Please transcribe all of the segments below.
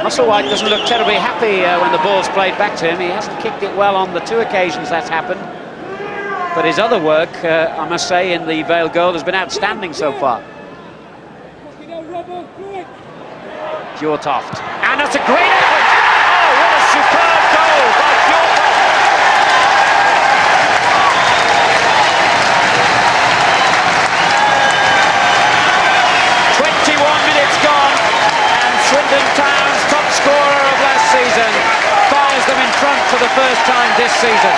Musselwhite doesn't look terribly happy when the ball's played back to him. He hasn't kicked it well on the 2 occasions that's happened. But his other work, I must say, in the Vale goal has been outstanding so far. Fjortoft. And that's a great effort! Oh, what a superb goal by Fjortoft! 21 minutes gone, and Swindon Town's top scorer of last season fires them in front for the first time this season.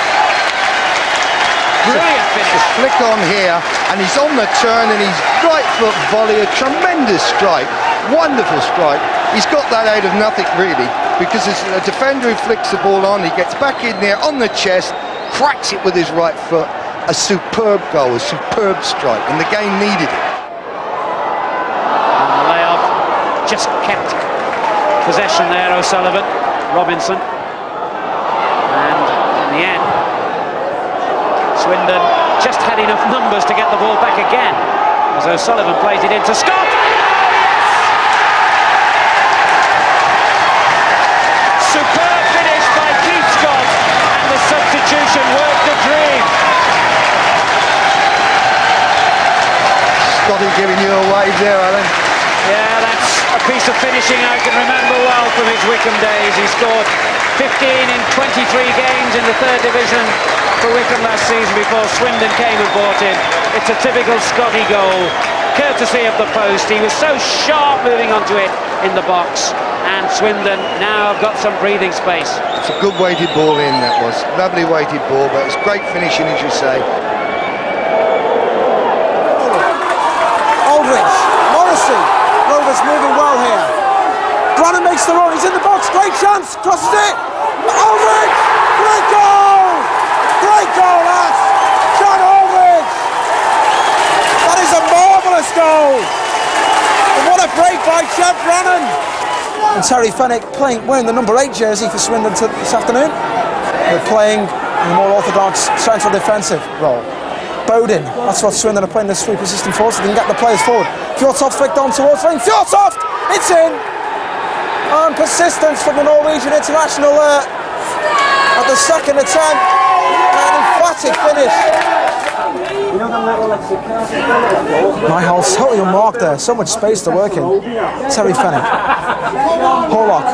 Brilliant finish. Flick on here, and he's on the turn, and he's right foot volley, a tremendous strike, wonderful strike. He's got that out of nothing really, because it's a defender who flicks the ball on, he gets back in there on the chest, cracks it with his right foot. A superb goal, a superb strike, and the game needed it. And the layoff just kept possession there, O'Sullivan, Robinson, and in the end Swindon just had enough numbers to get the ball back again as O'Sullivan plays it into Scott. Superb finish by Keith Scott, and the substitution worked a dream. Scotty giving you a wave there, Alan. Yeah, that's a piece of finishing I can remember well from his Wycombe days. He scored 15 in 23 games in the 3rd division for Wycombe last season before Swindon came and bought him. It's a typical Scotty goal, courtesy of the post. He was so sharp moving onto it in the box, and Swindon now have got some breathing space. It's a good weighted ball in, that was. Lovely weighted ball, but it's great finishing, as you say. Aldridge, Morrissey, Rovers moving well here. Brannan makes the run, he's in the box, great chance, crosses it. Aldridge, great goal! Great goal, lads! John Aldridge! That is a marvellous goal! And what a break by Jeff Brannan! And Terry Fenwick wearing the number 8 jersey for Swindon this afternoon. They're playing in a more orthodox central defensive role. Bowden, that's what Swindon are playing the sweeper system for, so they can get the players forward. Fjortoft flicked on towards Ring. Fjortoft! It's in! And persistence from the Norwegian international there at the second attempt. An emphatic finish. Nihal's totally unmarked there. So much space to work in. Terry Fenwick. Horlock.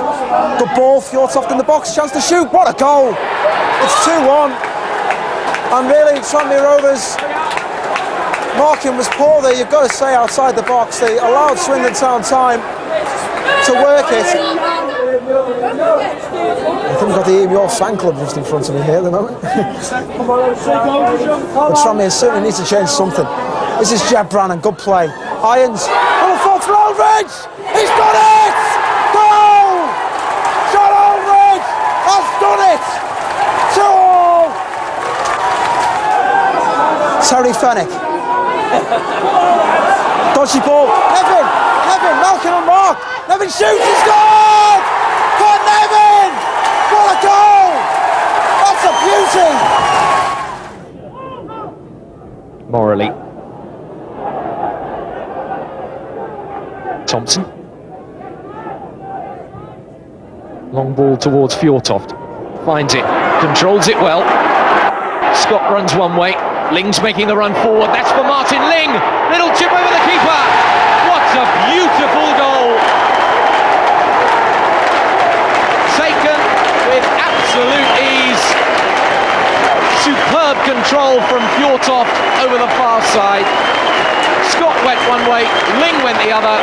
Good ball. Fjortoft in the box. Chance to shoot. What a goal! It's 2-1. And really, Tranmere Rovers marking was poor there, you've got to say, outside the box. They allowed Swindon Town time to work it. I think we've got the EMU fan club just in front of me here at the moment. But Tranmere certainly needs to change something. This is Jeb Brannan, good play. Irons, on the foot for Aldridge! He's got it! Goal! John Aldridge has done it! 2-all! Terry Fenwick. Dodgy ball. Nevin, Malcolm and Mark. Nevin shoots, he scored! For Nevin! What a goal! That's a beauty! Morley. Thompson. Long ball towards Fjortoft. Finds it, controls it well. Scott runs one way. Ling's making the run forward. That's for Martin Ling. Little chip over the keeper. What a beautiful goal. Taken with absolute ease. Superb control from Fjortoft over the far side. Scott went one way, Ling went the other,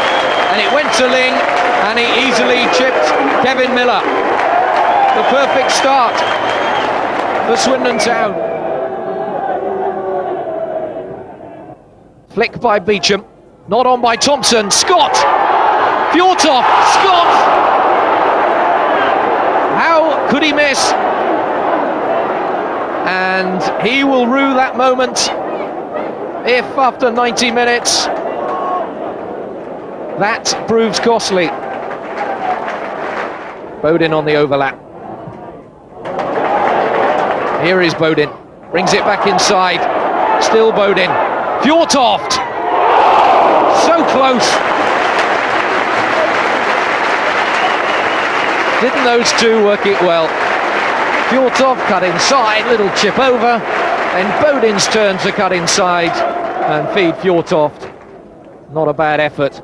and it went to Ling, and he easily chipped Kevin Miller. The perfect start for Swindon Town. Flick by Beecham, not on by Thompson. Scott! Fjortoft! Scott! How could he miss? And he will rue that moment if after 90 minutes that proves costly. Bowden on the overlap. Here is Bowden, brings it back inside. Still Bowden. Fjortoft! So close! Didn't those two work it well? Fjortov cut inside, little chip over, then Bodin's turn to cut inside and feed Fjortov. Not a bad effort.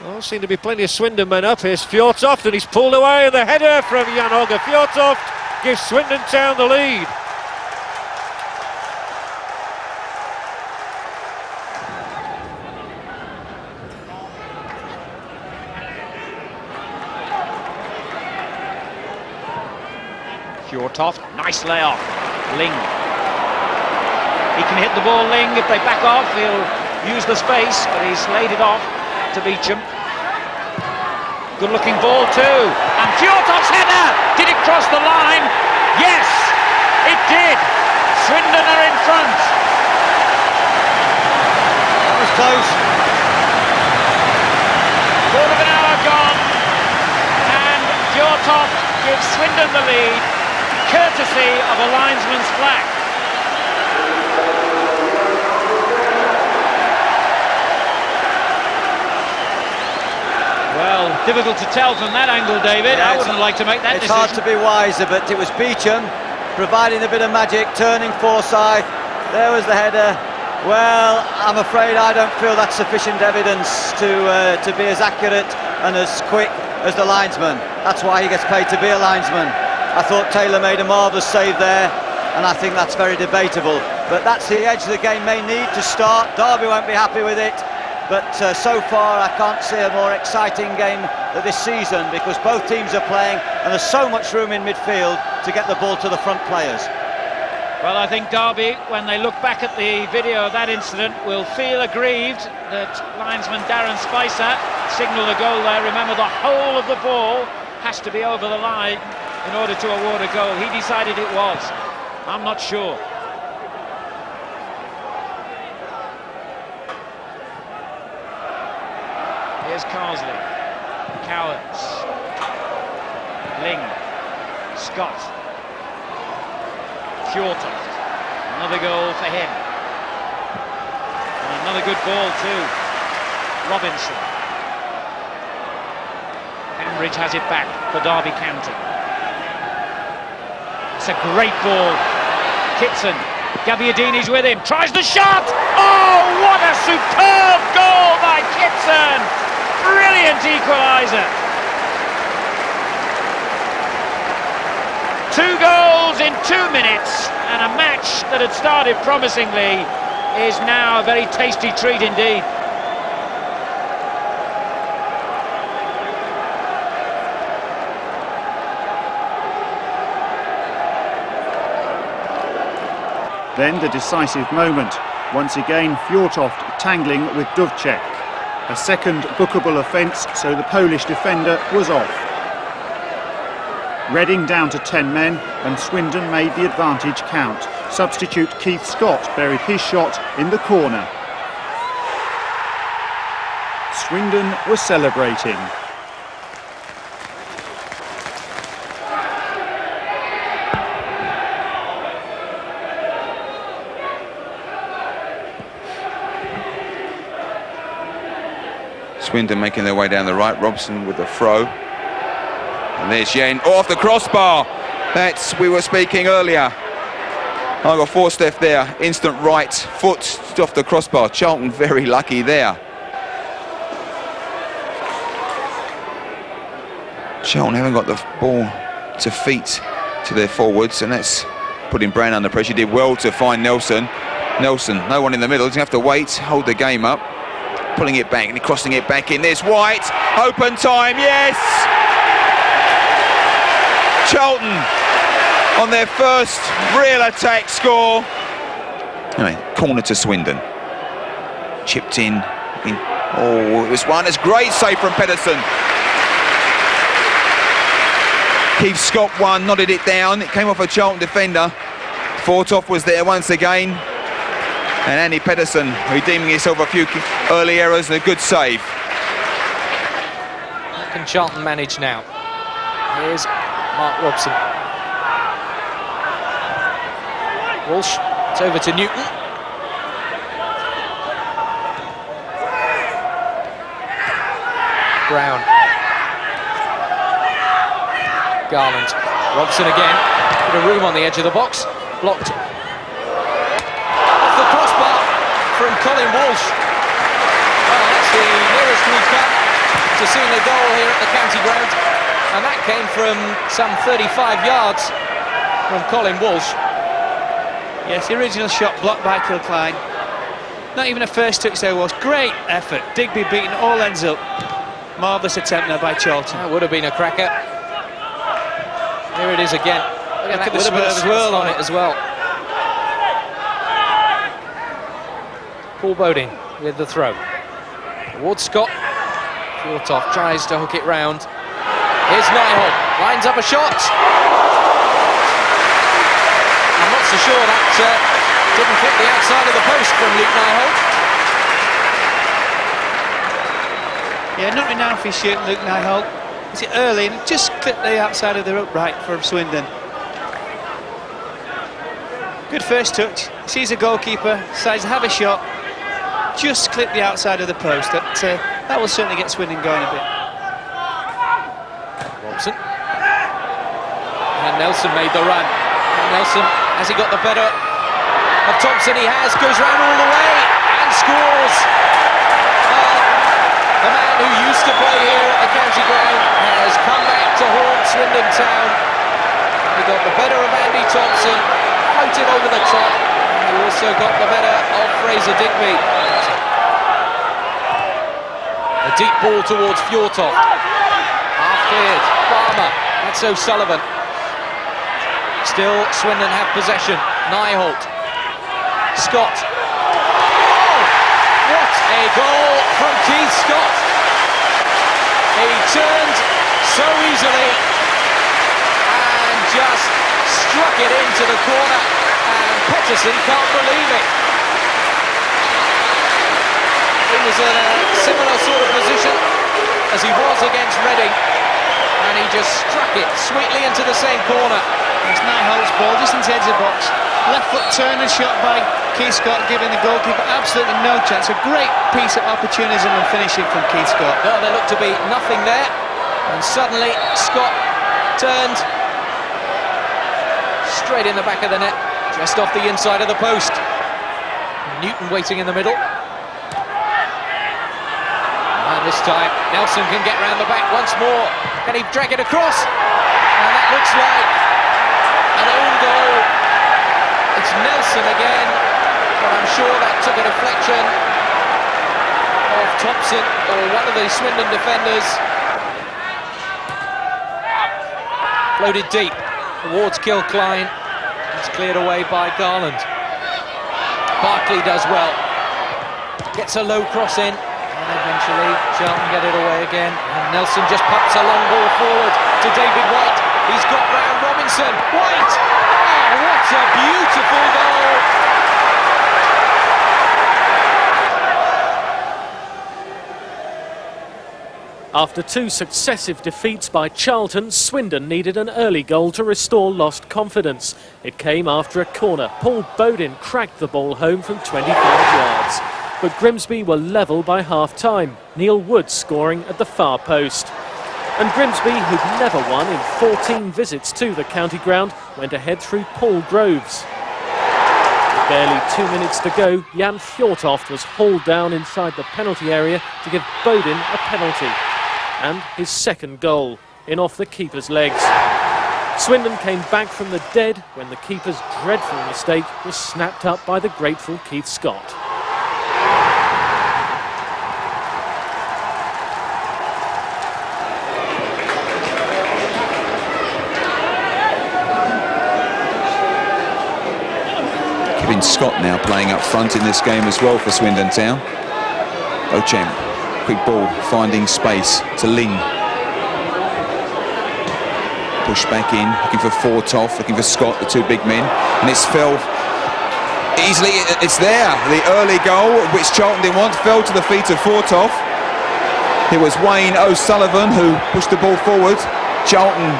Well, seem to be plenty of Swindon men up. Here's Fjortoft, and he's pulled away. The header from Jan Åge Fjortoft gives Swindon Town the lead. Fjortoft, nice layoff. Ling. He can hit the ball, Ling. If they back off, he'll use the space, but he's laid it off to Beecham. Good looking ball too, and Fjortov's header! Did it cross the line? Yes, it did! Swindon are in front. That was close. Quarter of an hour gone, and Fjortov gives Swindon the lead, courtesy of a linesman's flag. Well, difficult to tell from that angle, David. Yeah, I wouldn't like to make that It's decision. hard to be wiser, but it was Beecham providing a bit of magic, turning Forsyth. There was the header. Well, I'm afraid I don't feel that's sufficient evidence to be as accurate and as quick as the linesman. That's why he gets paid to be a linesman. I thought Taylor made a marvellous save there, and I think that's very debatable. But that's the edge the game may need to start. Derby won't be happy with it. But so far I can't see a more exciting game this season, because both teams are playing and there's so much room in midfield to get the ball to the front players. Well, I think Derby, when they look back at the video of that incident, will feel aggrieved that linesman Darren Spicer signalled a goal there. Remember, the whole of the ball has to be over the line in order to award a goal. He decided it was. I'm not sure. Here's Carsley, Cowards, Ling, Scott, Fjortoft, another goal for him, and another good ball too, Robinson. Cambridge has it back for Derby County. It's a great ball, Kitson, Gabbiadini's with him, tries the shot! Oh, what a superb goal by Kitson! Brilliant equaliser. 2 goals in 2 minutes, and a match that had started promisingly is now a very tasty treat indeed. Then the decisive moment. Once again, Fjortoft tangling with Dovcek. A second bookable offence, so the Polish defender was off. Reading down to 10 men, and Swindon made the advantage count. Substitute Keith Scott buried his shot in the corner. Swindon was celebrating. Swindon making their way down the right, Robson with the throw. And there's Yen off the crossbar. That's, we were speaking earlier. I got Forsyth there, instant right foot off the crossbar. Charlton very lucky there. Charlton haven't got the ball to feet to their forwards, and that's putting Brown under pressure. He did well to find Nelson. Nelson, no one in the middle, he's going to have to wait, hold the game up. Pulling it back and crossing it back in. There's White, open time, yes! Charlton on their first real attack score. Anyway, corner to Swindon. Chipped in. Oh, this one is great save from Pedersen. Keith Scott won, nodded it down. It came off a Charlton defender. Fjortoft was there once again. And Andy Pedersen redeeming himself a few early errors and a good save. Can Charlton manage now? Here's Mark Robson. Walsh, it's over to Newton. Brown. Garland. Robson again. Bit of room on the edge of the box. Blocked. Off the crossbar from Colin Walsh. Well, that's the nearest we've come to seeing a goal here at the county ground. And that came from some 35 yards from Colin Walsh. Yes, the original shot blocked by Kilcline. Not even a first touch there was. Great effort. Digby beaten all ends up. Marvellous attempt there by Charlton. That would have been a cracker. Here it is again. Look at that, with a bit of swirl on it as well. Paul Bodin with the throw. Towards Scott. Fjortoft tries to hook it round. Here's Nyholt. Lines up a shot. I'm not so sure that didn't clip the outside of the post from Luke Nyholt. Yeah, not renowned for his shoot, Luke Nyholt. Is it early and just clipped the outside of the upright for Swindon. Good first touch. Sees a goalkeeper, decides to have a shot. Just clipped the outside of the post. That will certainly get Swindon going a bit. Robson. And Nelson made the run. And Nelson, has he got the better of Thompson? He has. Goes round all the way and scores. The man who used to play here at the county ground has come back to haunt Swindon Town. He got the better of Andy Thompson, floated over the top, and he also got the better of Fraser Digby. A deep ball towards Fjortoft. Half-cleared, Farmer, that's O'Sullivan. Still Swindon have possession. Nyholt. Scott. What a goal from Keith Scott. He turned so easily and just struck it into the corner, and Peterson can't believe it. He was in a similar sort of position as he was against Reading, and he just struck it sweetly into the same corner. It's Nyholt's ball, just into the edge of the box. Left foot turn and shot by Keith Scott, giving the goalkeeper absolutely no chance. A great piece of opportunism and finishing from Keith Scott. No, there looked to be nothing there, and suddenly Scott turned straight in the back of the net, just off the inside of the post. Newton waiting in the middle. And this time Nelson can get round the back once more. Can he drag it across? And that looks like an own goal. It's Nelson again, but I'm sure that took a deflection of Thompson or one of the Swindon defenders. Floated deep towards Kilcline. It's cleared away by Garland. Barkley does well. Gets a low cross in, and eventually Charlton get it away again. And Nelson just pops a long ball forward to David White. He's got round Robinson. White! Oh, what a beautiful goal! After two successive defeats by Charlton, Swindon needed an early goal to restore lost confidence. It came after a corner. Paul Bodin cracked the ball home from 25 yards. But Grimsby were level by half-time, Neil Wood scoring at the far post. And Grimsby, who'd never won in 14 visits to the county ground, went ahead through Paul Groves. With barely 2 minutes to go, Jan Fjortoft was hauled down inside the penalty area to give Bodin a penalty. And his second goal, in off the keeper's legs. Swindon came back from the dead when the keeper's dreadful mistake was snapped up by the grateful Keith Scott. Kevin Scott now playing up front in this game as well for Swindon Town. Ochem. Quick ball, finding space to Ling. Push back in, looking for Fjortoft, looking for Scott, the two big men. And it's fell easily, it's there. The early goal, which Charlton didn't want, fell to the feet of Fjortoft. It was Wayne O'Sullivan who pushed the ball forward. Charlton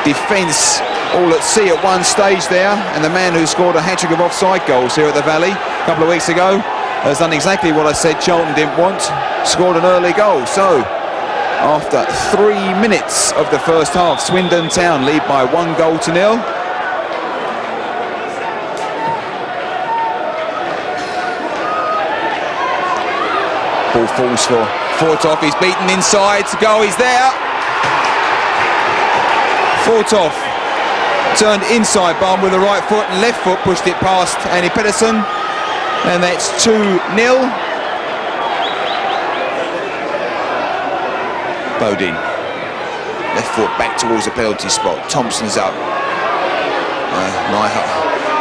defence all at sea at one stage there, and the man who scored a hat-trick of offside goals here at the Valley a couple of weeks ago has done exactly what I said Charlton didn't want, scored an early goal. So after 3 minutes of the first half, Swindon Town lead by 1-0. Ball falls for Fortoff, he's beaten inside, goal is there. Fortoff turned inside Barn with the right foot and left foot pushed it past Andy Pedersen, and that's 2-0. Bodin, left foot back towards the penalty spot. Thompson's up.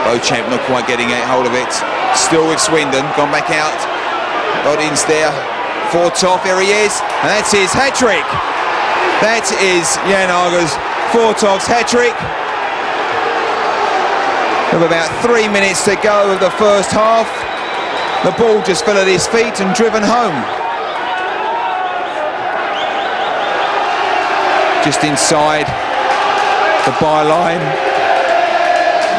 Beauchamp not quite getting a hold of it. Still with Swindon, gone back out. Bodin's there. Fortoff, here he is, and that's his hat-trick. That is Jan Aga's Fortoff's hat-trick. With about 3 minutes to go of the first half, the ball just fell at his feet and driven home. Just inside the byline,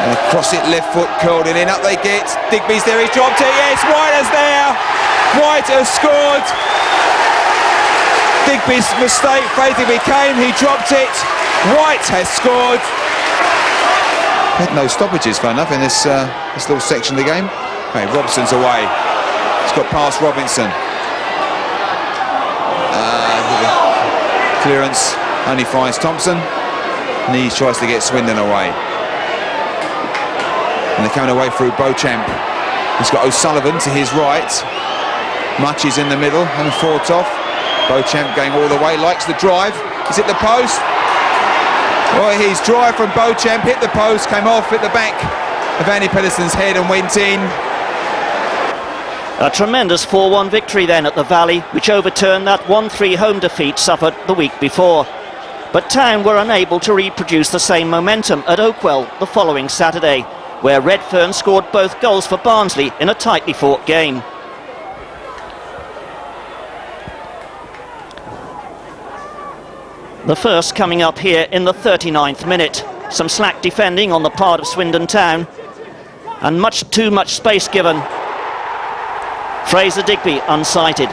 and across it, left foot curled it in, up they get. Digby's there, he's dropped it, yes, White is there. White has scored. Digby's mistake faithfully became, he dropped it. White has scored. Had no stoppages, fun enough, in this little section of the game. Okay, Robson's away. He's got past Robinson. Clearance only finds Thompson, and he tries to get Swindon away. And they're coming away through Beauchamp. He's got O'Sullivan to his right. Much is in the middle, and Fortoff. Beauchamp going all the way, likes the drive. Is it the post? Well, his drive from Beauchamp hit the post, came off at the back of Andy Pedersen's head and went in. A tremendous 4-1 victory then at the Valley, which overturned that 1-3 home defeat suffered the week before. But Town were unable to reproduce the same momentum at Oakwell the following Saturday, where Redfern scored both goals for Barnsley in a tightly fought game. The first coming up here in the 39th minute. Some slack defending on the part of Swindon Town, and much too much space given. Fraser Digby unsighted.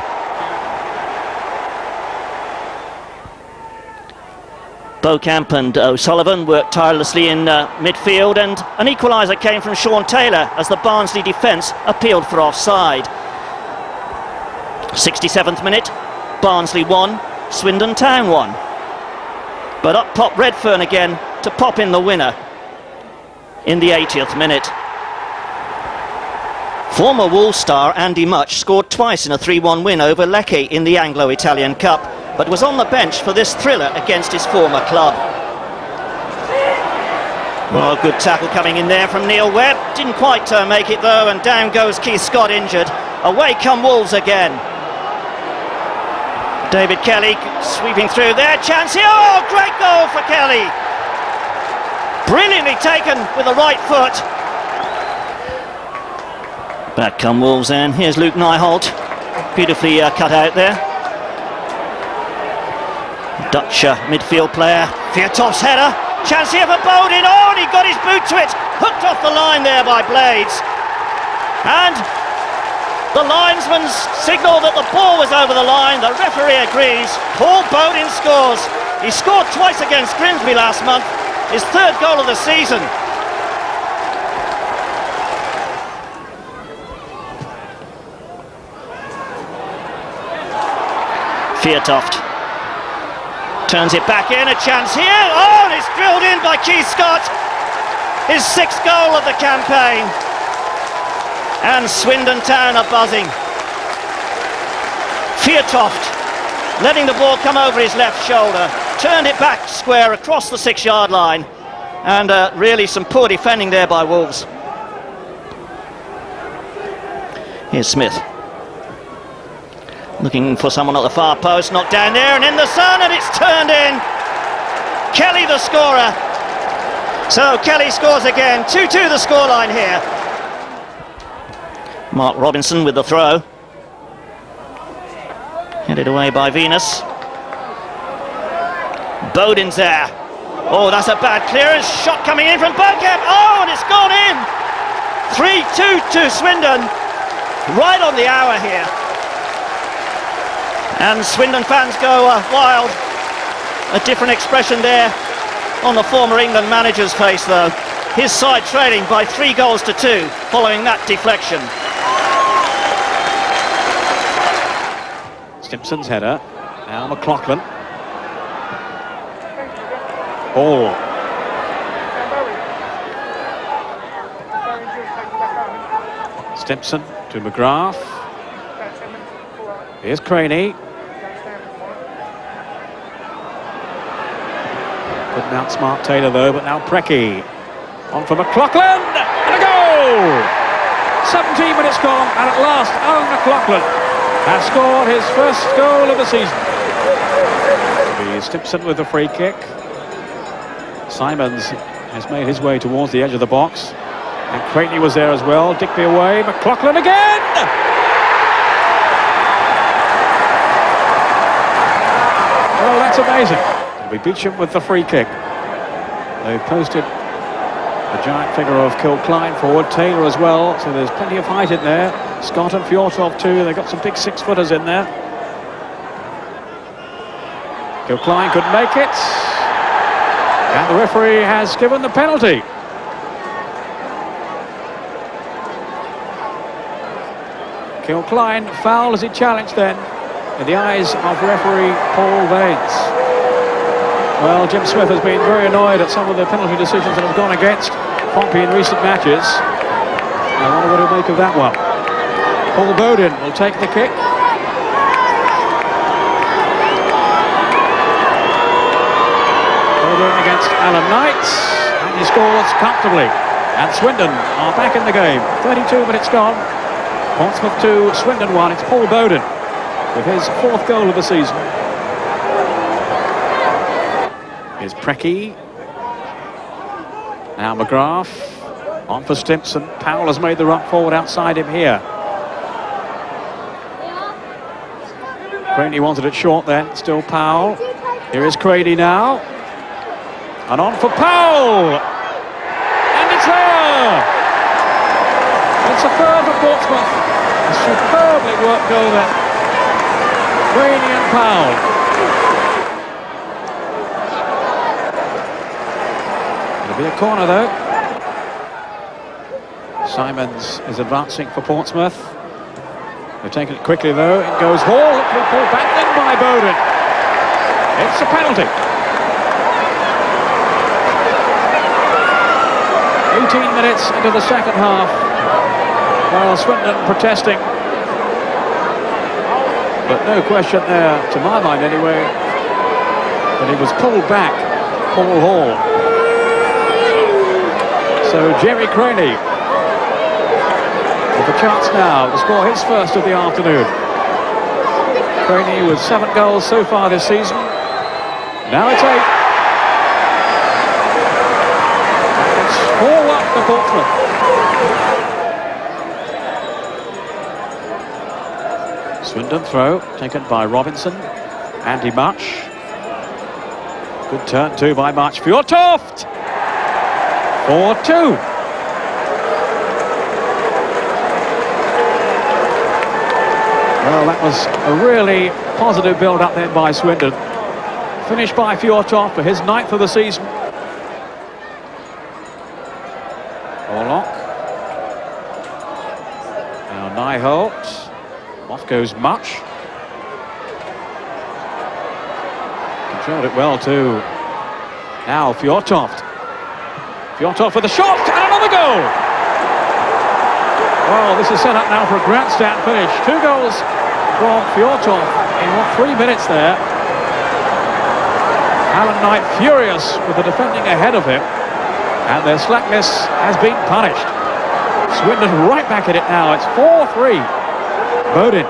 Beauchamp and O'Sullivan worked tirelessly in midfield, and an equaliser came from Sean Taylor as the Barnsley defence appealed for offside. 67th minute, Barnsley 1, Swindon Town 1. But up popped Redfern again to pop in the winner in the 80th minute. Former Wolves star Andy Much scored twice in a 3-1 win over Lecce in the Anglo-Italian Cup, but was on the bench for this thriller against his former club. Well, good tackle coming in there from Neil Webb. Didn't quite make it though, and down goes Keith Scott injured. Away come Wolves again. David Kelly sweeping through there, chance here, oh, great goal for Kelly! Brilliantly taken with the right foot. Back come Wolves then, here's Luke Nyholt, beautifully cut out there. Dutch midfield player, Fjatoff's header, chance here for Bodin, oh, and he got his boot to it, hooked off the line there by Blades. And the linesman signalled that the ball was over the line. The referee agrees. Paul Bodin scores. He scored twice against Grimsby last month. His third goal of the season. Fjatoff turns it back in. A chance here. Oh, and it's drilled in by Keith Scott. His 6th goal of the campaign. And Swindon Town are buzzing. Fjatoff letting the ball come over his left shoulder, turned it back square across the 6-yard line, and really some poor defending there by Wolves. Here's Smith looking for someone at the far post, knocked down there and in the sun, and it's turned in. Kelly the scorer. So Kelly scores again. 2-2 the scoreline here. Mark Robinson with the throw. Headed away by Venus. Bowden's there. Oh, that's a bad clearance. Shot coming in from Bergkamp. Oh, and it's gone in. 3-2 to Swindon. Right on the hour here. And Swindon fans go wild. A different expression there on the former England manager's face, though. His side trailing by 3-2 following that deflection. Stimpson's header. Now McLaughlin. Ball. Stimpson to McGrath. Here's Craney. Couldn't outsmart Taylor though, but now Preki. On for McLaughlin, and a goal! 17 minutes gone, and at last Alan McLaughlin has scored his first goal of the season. Stimpson with the free kick. Simons has made his way towards the edge of the box. And Craney was there as well. Digby away, McLaughlin again! Well, that's amazing. We beat him with the free kick. They've posted the giant figure of Kilcline forward, Taylor as well, so there's plenty of height in there. Scott and Fjortov too, they've got some big 6-footers in there. Kilcline couldn't make it, and the referee has given the penalty. Kilcline fouled as he challenged then, in the eyes of referee Paul Vaines. Well, Jim Smith has been very annoyed at some of the penalty decisions that have gone against Pompey in recent matches. I wonder what he'll make of that one. Paul Bowden will take the kick. Bowden against Alan Knight, and he scores comfortably. And Swindon are back in the game. 32 minutes gone. Portsmouth 2, Swindon 1. It's Paul Bowden with his 4th goal of the season. Here's Preki. Now McGrath. On for Stimpson. Powell has made the run forward outside him here. Craney wanted it short then. Still Powell. Here is Craney now. And on for Powell. And it's there. It's a third for Portsmouth. A superbly worked goal there. Craney and Powell. It'll be a corner though. Simons is advancing for Portsmouth. They're taking it quickly though. It goes Hall. It will be pulled back in by Bowden. It's a penalty. 18 minutes into the second half. Well, Swindon protesting. But no question there, to my mind anyway, that he was pulled back, Paul Hall. So Jerry Craney with a chance now to score his first of the afternoon. Craney with 7 goals so far this season. Now it's 8. And it's 4-1 for Portsmouth. Swindon throw taken by Robinson. Andy Much. Good turn too by Much. Fjortoft! 4-2. Well, that was a really positive build-up then by Swindon. Finished by Fjortoft for his 9th of the season. Orlock. Now Nyholt. Off goes Much. Controlled it well too. Now Fjortoft. Fjortoft with a shot and another goal! Well, this is set up now for a grandstand finish. 2 goals from Fjortoft in 3 minutes there. Alan Knight furious with the defending ahead of him, and their slackness has been punished. Swindon right back at it now. It's 4-3. Bowden.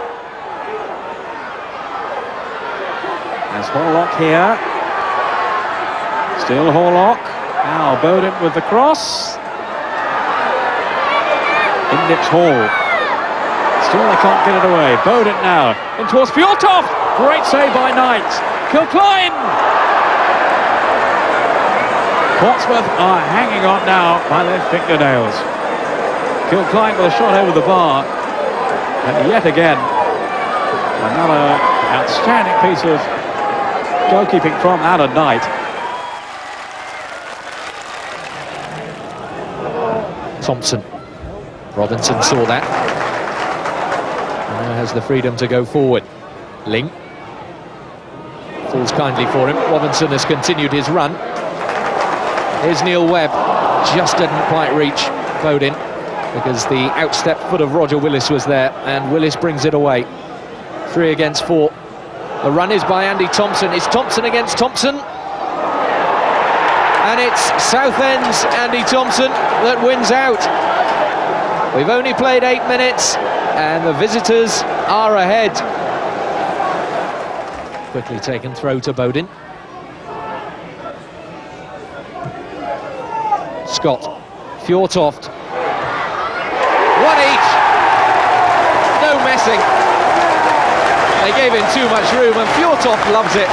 There's Horlock here. Still Horlock. Now Bowden with the cross. In nips Hall. Still they can't get it away. Bowden now in towards Fjortoft. Great save by Knight. Kilcline! Portsmouth are hanging on now by their fingernails. Kilcline with a shot over the bar. And yet again, another outstanding piece of goalkeeping from Alan Knight. Thompson. Robinson saw that. And now has the freedom to go forward. Ling. Falls kindly for him. Robinson has continued his run. Here's Neil Webb. Just didn't quite reach Bodin because the outstep foot of Roger Willis was there, and Willis brings it away. 3 against 4. The run is by Andy Thompson. It's Thompson against Thompson. And it's Southend's Andy Thompson that wins out. We've only played 8 minutes and the visitors are ahead. Quickly taken throw to Bodin. Scott. Fjortoft. 1 each. No messing. They gave him too much room and Fjortoft loves it.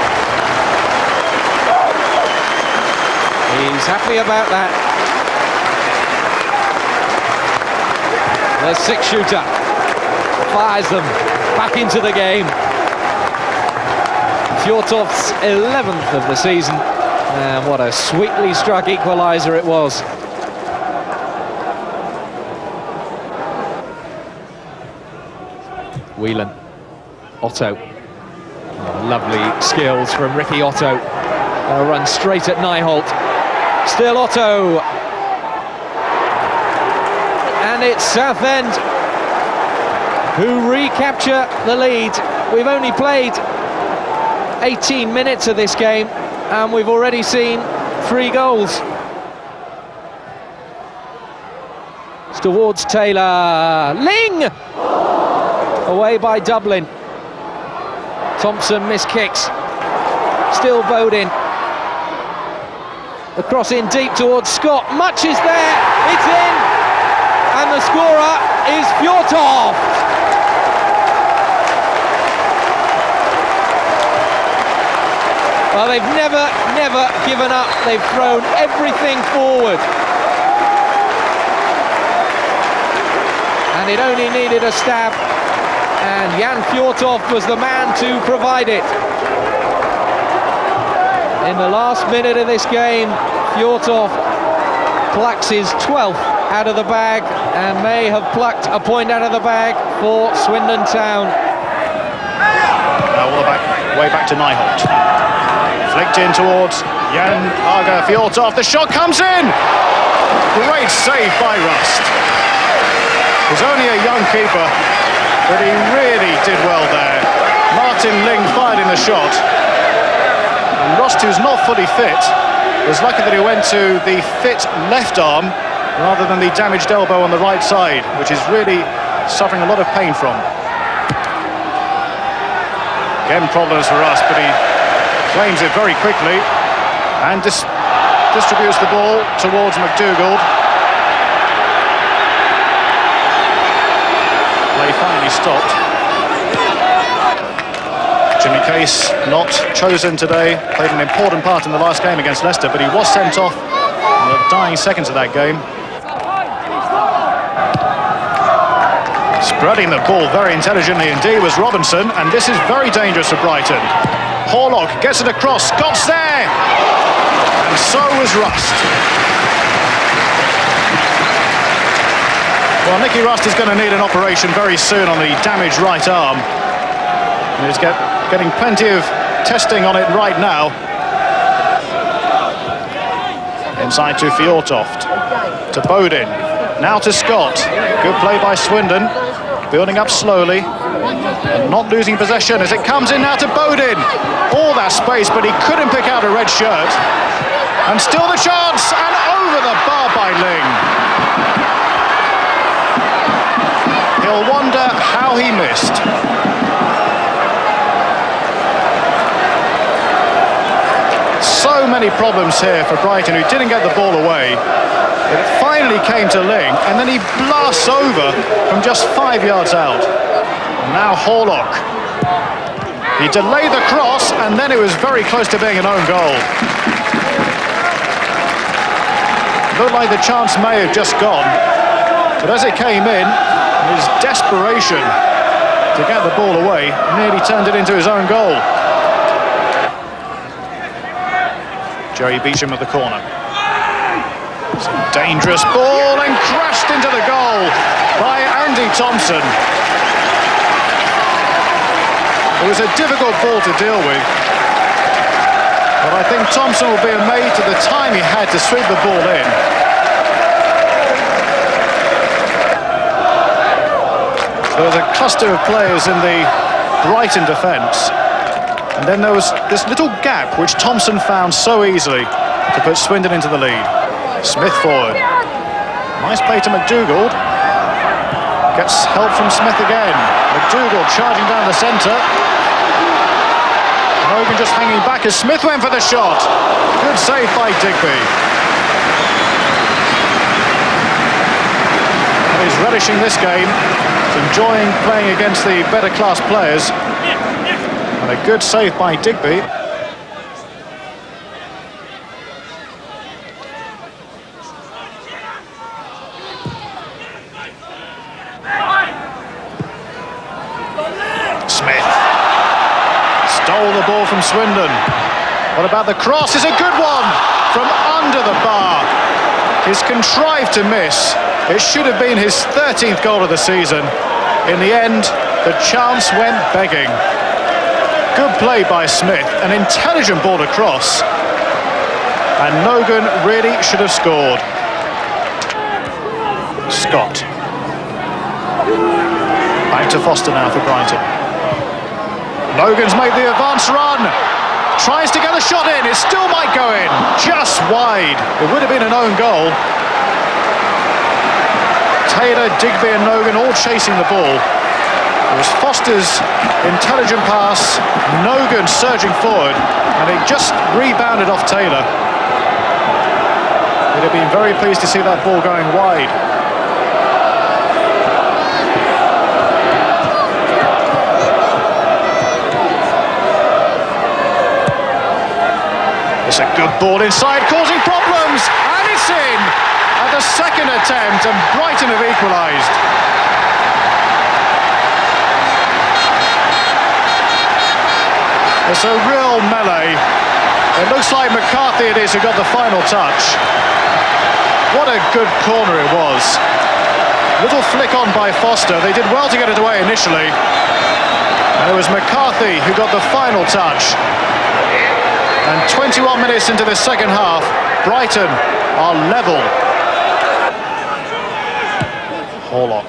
He's happy about that. The 6-shooter fires them back into the game. Fjortoft's 11th of the season, and what a sweetly struck equaliser it was. Whelan. Otto. Oh, lovely skills from Ricky Otto. A run straight at Nyholt. Still Otto. And it's Southend who recapture the lead. We've only played 18 minutes of this game and we've already seen 3 goals. It's towards Taylor. Ling! Away by Dublin. Thompson miskicks. Still Bodin. The cross in deep towards Scott. Much is there. It's in. And the scorer is Fjortoft. Well, they've never given up. They've thrown everything forward. And it only needed a stab. And Jan Fjortoft was the man to provide it. In the last minute of this game, Fjortoft plucks his 12th out of the bag and may have plucked a point out of the bag for Swindon Town. Now all the way back to Nyholt. Flicked in towards Jan Fjortoft. The shot comes in! Great save by Rust. He's only a young keeper, but he really did well there. Martin Ling fired in the shot. And Rust, who's not fully fit, was lucky that he went to the fit left arm rather than the damaged elbow on the right side, which is really suffering a lot of pain from. Again, problems for Rust, but he claims it very quickly and distributes the ball towards McDougall. Play finally stopped. Jimmy Case not chosen today, played an important part in the last game against Leicester, but he was sent off in the dying seconds of that game. Spreading the ball very intelligently indeed was Robinson, and this is very dangerous for Brighton. Horlock gets it across, Scott's there! And so was Rust. Well, Nicky Rust is going to need an operation very soon on the damaged right arm. And he's getting plenty of testing on it right now. Inside to Fjortoft, to Bodin, now to Scott. Good play by Swindon, building up slowly, and not losing possession as it comes in now to Bodin. All that space, but he couldn't pick out a red shirt. And still the chance, and over the bar by Ling. He'll wonder how he missed. So many problems here for Brighton, who didn't get the ball away. It finally came to Ling, and then he blasts over from just 5 yards out. And now Horlock. He delayed the cross, and then it was very close to being an own goal. Looked like the chance may have just gone, but as it came in, his desperation to get the ball away nearly turned it into his own goal. Joey Beecham at the corner. It's a dangerous ball and crashed into the goal by Andy Thompson. It was a difficult ball to deal with, but I think Thompson will be amazed at the time he had to sweep the ball in. There was a cluster of players in the Brighton defence, and then there was this little gap which Thompson found so easily to put Swindon into the lead. Smith forward. Nice play to McDougall. Gets help from Smith again. McDougall charging down the centre. Hogan just hanging back as Smith went for the shot. Good save by Digby. And he's relishing this game. He's enjoying playing against the better class players. And a good save by Digby. Smith stole the ball from Swindon. What about the cross? Is a good one from under the bar. He's contrived to miss. It should have been his 13th goal of the season. In the end, the chance went begging. Good play by Smith, an intelligent ball across. And Nogan really should have scored. Scott. Back to Foster now for Brighton. Nogan's made the advance run. Tries to get a shot in. It still might go in. Just wide. It would have been an own goal. Taylor, Digby and Nogan all chasing the ball. It was Foster's intelligent pass. Nogan surging forward. And it just rebounded off Taylor. He'd have been very pleased to see that ball going wide. It's a good ball inside, causing problems, and it's in at the second attempt, and Brighton have equalised. It's a real melee. It looks like McCarthy it is who got the final touch. What a good corner it was. Little flick on by Foster. They did well to get it away initially. And it was McCarthy who got the final touch. And 21 minutes into the second half, Brighton are level. Horlock.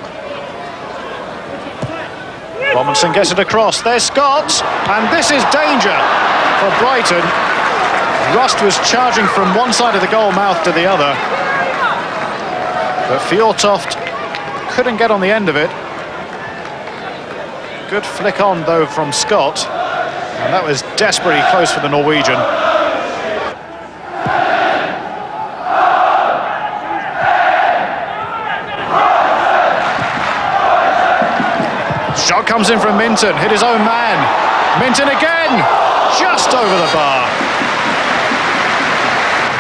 Robinson gets it across. There's Scott, and this is danger for Brighton. Rust was charging from one side of the goal mouth to the other, but Fjortoft couldn't get on the end of it. Good flick on though from Scott. And that was desperately close for the Norwegian. Shot comes in from Minton, hit his own man. Minton again, just over the bar.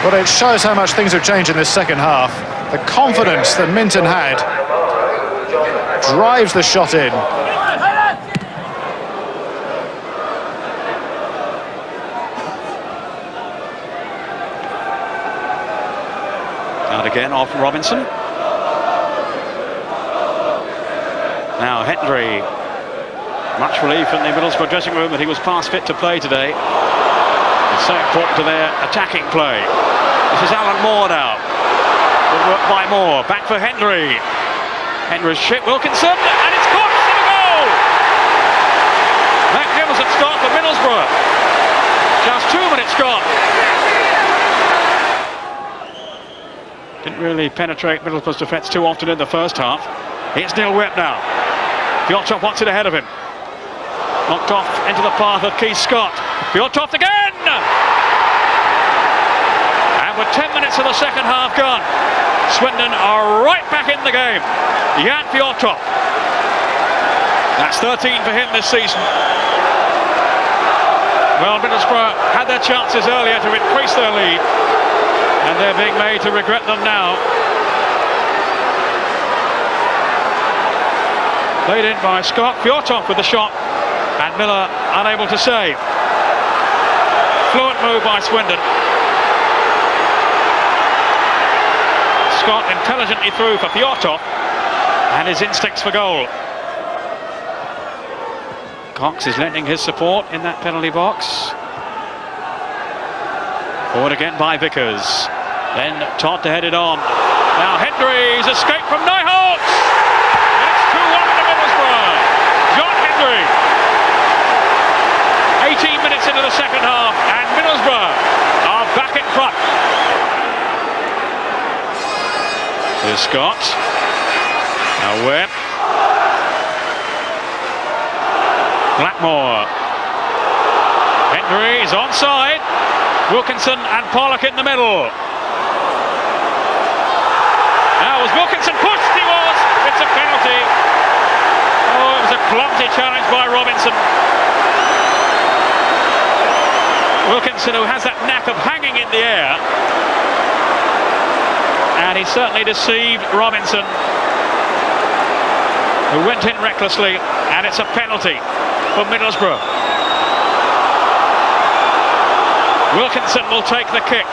Well, it shows how much things have changed in this second half. The confidence that Minton had drives the shot in. Out again off Robinson. Now Hendry, much relief in the Middlesbrough dressing room that he was past fit to play today. It's so important to their attacking play. This is Alan Moore now. Good work by Moore. Back for Hendry. Hendry's shit Wilkinson, and it's caught for the goal! Magnificent start for Middlesbrough. Just 2 minutes gone. Didn't really penetrate Middlesbrough's defence too often in the first half. It's Neil Whip now. Fjortoft wants it ahead of him. Knocked off into the path of Keith Scott. Fjortoft again! And with 10 minutes of the second half gone, Swindon are right back in the game. Jan Fjortoft. That's 13 for him this season. Well, Middlesbrough had their chances earlier to increase their lead, and they're being made to regret them now. Played in by Scott. Fjortoft with the shot, and Miller unable to save. Fluent move by Swindon. Scott intelligently through for Fjortoft, and his instincts for goal. Cox is lending his support in that penalty box. Forward again by Vickers. Then Todd to head it on. Now Hendry's escape from Nyholt. And it's 2-1 to Middlesbrough. John Hendry. 18 minutes into the second half, and Middlesbrough are back in front. Here's Scott. Now Webb. Blackmore. Hendry is onside. Wilkinson and Pollock in the middle. Now was Wilkinson pushed? He was. It's a penalty. Oh, it was a clumsy challenge by Robinson. Wilkinson, who has that knack of hanging in the air, and he certainly deceived Robinson, who went in recklessly, and it's a penalty for Middlesbrough. Wilkinson will take the kick.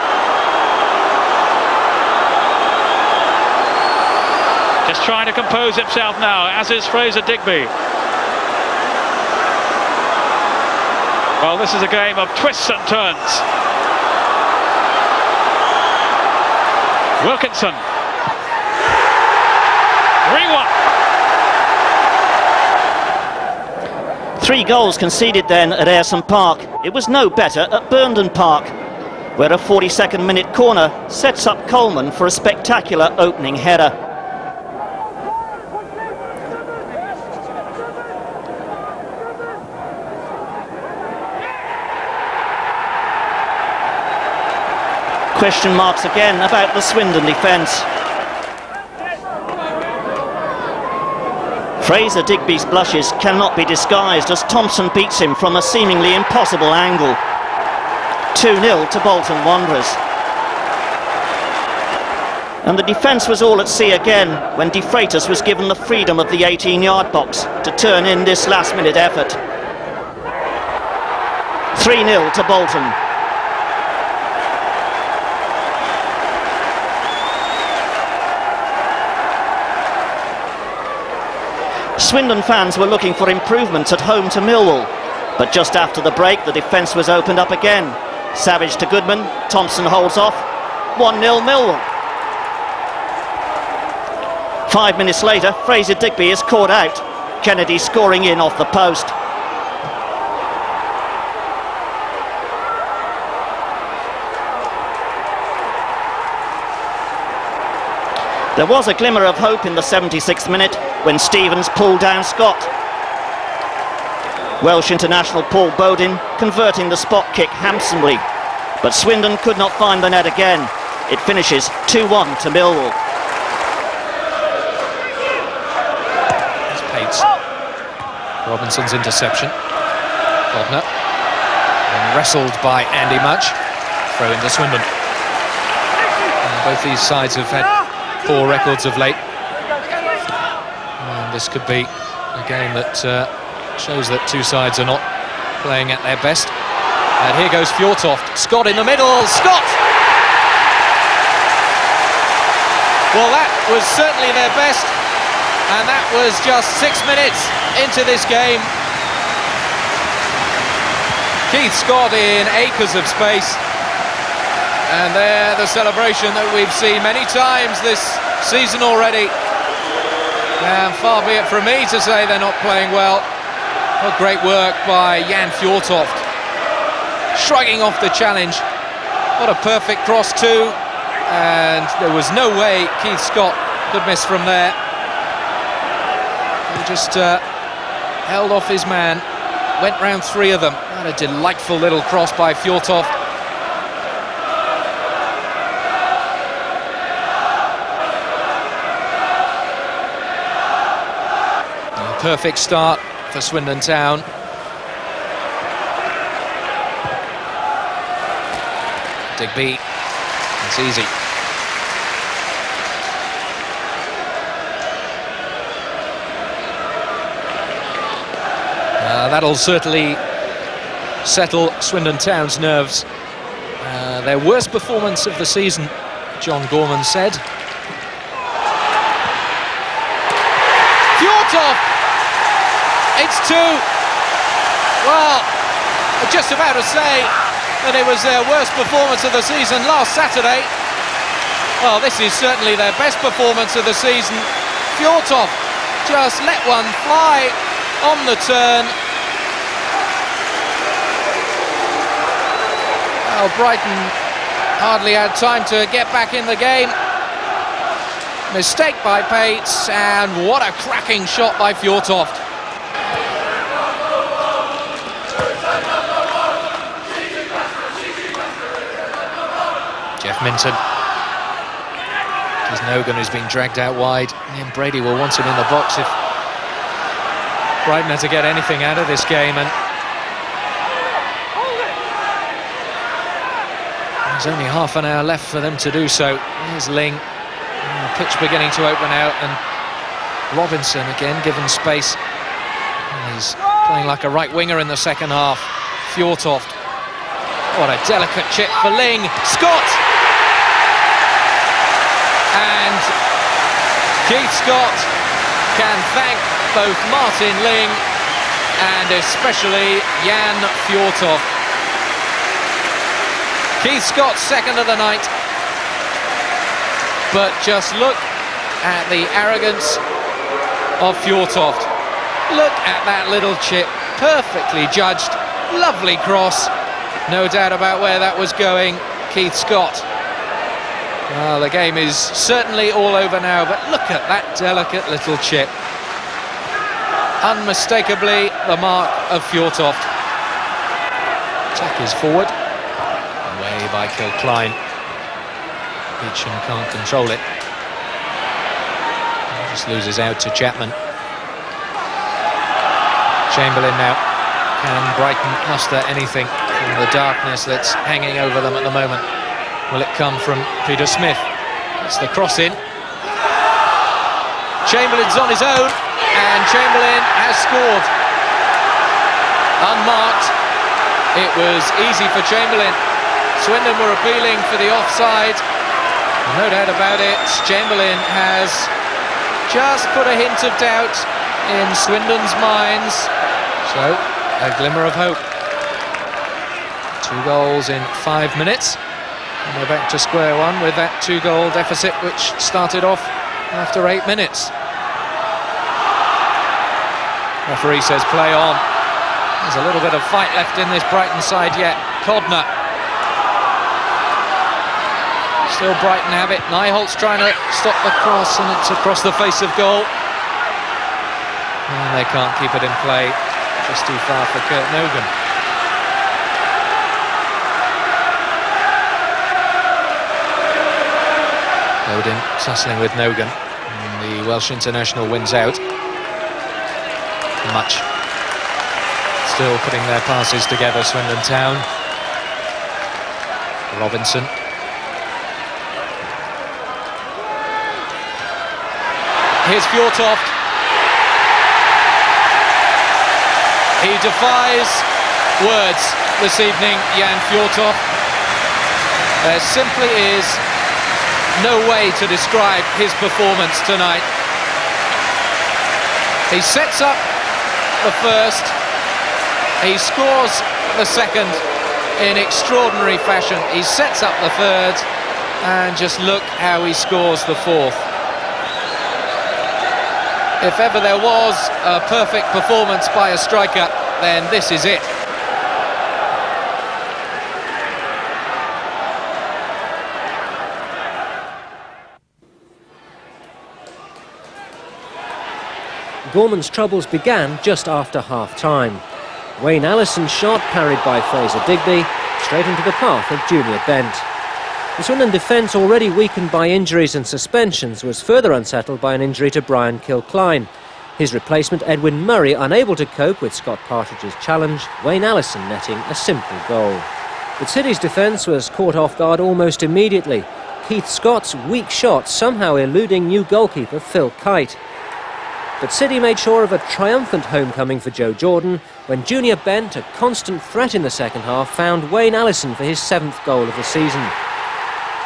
Just trying to compose himself now, as is Fraser Digby. Well, this is a game of twists and turns. Wilkinson. 3-1. 3 goals conceded then at Ayresome Park. It was no better at Burnden Park, where a 42nd minute corner sets up Coleman for a spectacular opening header. Question marks again about the Swindon defence. Fraser Digby's blushes cannot be disguised as Thompson beats him from a seemingly impossible angle. 2-0 to Bolton Wanderers. And the defence was all at sea again when De Freitas was given the freedom of the 18-yard box to turn in this last-minute effort. 3-0 to Bolton. Swindon fans were looking for improvements at home to Millwall, but just after the break the defence was opened up again. Savage to Goodman, Thompson holds off, 1-0 Millwall. 5 minutes later, Fraser Digby is caught out, Kennedy scoring in off the post. There was a glimmer of hope in the 76th minute when Stevens pulled down Scott. Welsh international Paul Bodin converting the spot kick handsomely, but Swindon could not find the net again. It finishes 2-1 to Millwall. There's Pates. Robinson's interception. Bodner. And wrestled by Andy Mudge. Throw into Swindon. Both these sides have had poor records of late. And this could be a game that shows that two sides are not playing at their best. And here goes Fjortoft. Scott in the middle. Scott! Well, that was certainly their best. And that was just 6 minutes into this game. Keith Scott in acres of space. And there, the celebration that we've seen many times this season already. And far be it from me to say they're not playing well. Well, great work by Jan Fjortoft. Shrugging off the challenge. What a perfect cross too. And there was no way Keith Scott could miss from there. He just held off his man. Went round 3 of them. What a delightful little cross by Fjortoft. Perfect start for Swindon Town. Digby, it's easy. That'll certainly settle Swindon Town's nerves. Their worst performance of the season, John Gorman said. Fjortoft! It's 2. Well, just about to say that it was their worst performance of the season last Saturday. Well, this is certainly their best performance of the season. Fjortoft just let one fly on the turn. Well, Brighton hardly had time to get back in the game. Mistake by Pates, and what a cracking shot by Fjortoft. Jeff Minton. There's Nogan who's been dragged out wide, and Brady will want him in the box if Brighton had to get anything out of this game. And there's only half an hour left for them to do so. Here's Ling. The pitch beginning to open out, and Robinson again given space. He's playing like a right winger in the second half. Fjortoft. What a delicate chip for Ling. Scott! And Keith Scott can thank both Martin Ling and especially Jan Fjortoft. Keith Scott's second of the night. But just look at the arrogance of Fjortoft. Look at that little chip, perfectly judged, lovely cross. No doubt about where that was going, Keith Scott. Well, the game is certainly all over now, but look at that delicate little chip. Unmistakably the mark of Fjortoft. Attack is forward. Away by Kilcline. Beecham can't control it. He just loses out to Chapman. Chamberlain now. Can Brighton muster anything from the darkness that's hanging over them at the moment? Will it come from Peter Smith? It's the cross in. Chamberlain's on his own, and Chamberlain has scored. Unmarked. It was easy for Chamberlain. Swindon were appealing for the offside. No doubt about it, Chamberlain has just put a hint of doubt in Swindon's minds. So, a glimmer of hope. 2 goals in 5 minutes. And we're back to square one with that 2-goal deficit which started off after 8 minutes. Referee says play on. There's a little bit of fight left in this Brighton side yet. Codner. Still Brighton have it. Nyholt's trying to stop the cross, and it's across the face of goal. And they can't keep it in play. Just too far for Kurt Nogan. Odin tussling with Nogan. And the Welsh international wins out. Much. Still putting their passes together, Swindon Town. Robinson. Here's Fjortoft. He defies words this evening, Jan Fjortoft. There simply is no way to describe his performance tonight. He sets up the first, he scores the second in extraordinary fashion. He sets up the third, and just look how he scores the fourth. If ever there was a perfect performance by a striker, then this is it. Gorman's troubles began just after half-time. Wayne Allison's shot, parried by Fraser Digby, straight into the path of Junior Bent. The Swindon defence, already weakened by injuries and suspensions, was further unsettled by an injury to Brian Kilcline. His replacement, Edwin Murray, unable to cope with Scott Partridge's challenge, Wayne Allison netting a simple goal. But City's defence was caught off guard almost immediately. Keith Scott's weak shot somehow eluding new goalkeeper Phil Kite. But City made sure of a triumphant homecoming for Joe Jordan when Junior Bent, a constant threat in the second half, found Wayne Allison for his 7th goal of the season.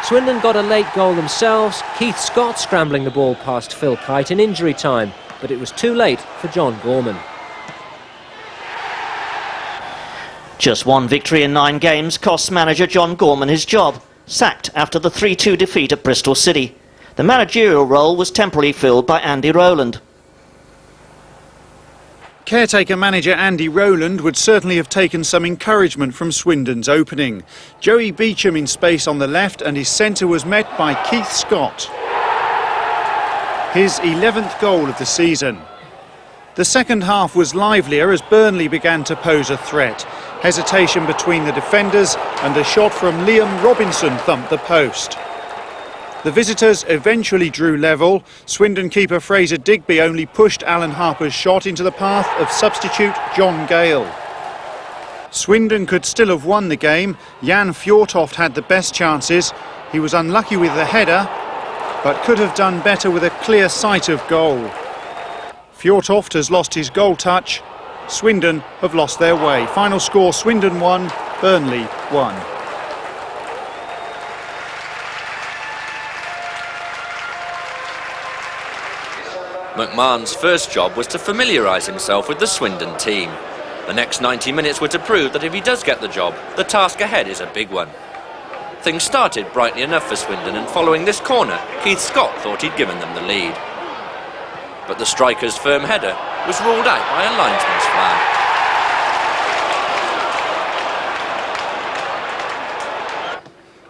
Swindon got a late goal themselves, Keith Scott scrambling the ball past Phil Kite in injury time, but it was too late for John Gorman. Just one victory in 9 games costs manager John Gorman his job, sacked after the 3-2 defeat at Bristol City. The managerial role was temporarily filled by Andy Rowland. Caretaker manager Andy Rowland would certainly have taken some encouragement from Swindon's opening. Joey Beecham in space on the left, and his centre was met by Keith Scott. His 11th goal of the season. The second half was livelier as Burnley began to pose a threat. Hesitation between the defenders and a shot from Liam Robinson thumped the post. The visitors eventually drew level. Swindon keeper Fraser Digby only pushed Alan Harper's shot into the path of substitute John Gale. Swindon could still have won the game. Jan Fjortoft had the best chances. He was unlucky with the header, but could have done better with a clear sight of goal. Fjortoft has lost his goal touch. Swindon have lost their way. Final score: Swindon 1, Burnley 1. McMahon's first job was to familiarise himself with the Swindon team. The next 90 minutes were to prove that if he does get the job, the task ahead is a big one. Things started brightly enough for Swindon, and following this corner, Keith Scott thought he'd given them the lead. But the striker's firm header was ruled out by a linesman's flag.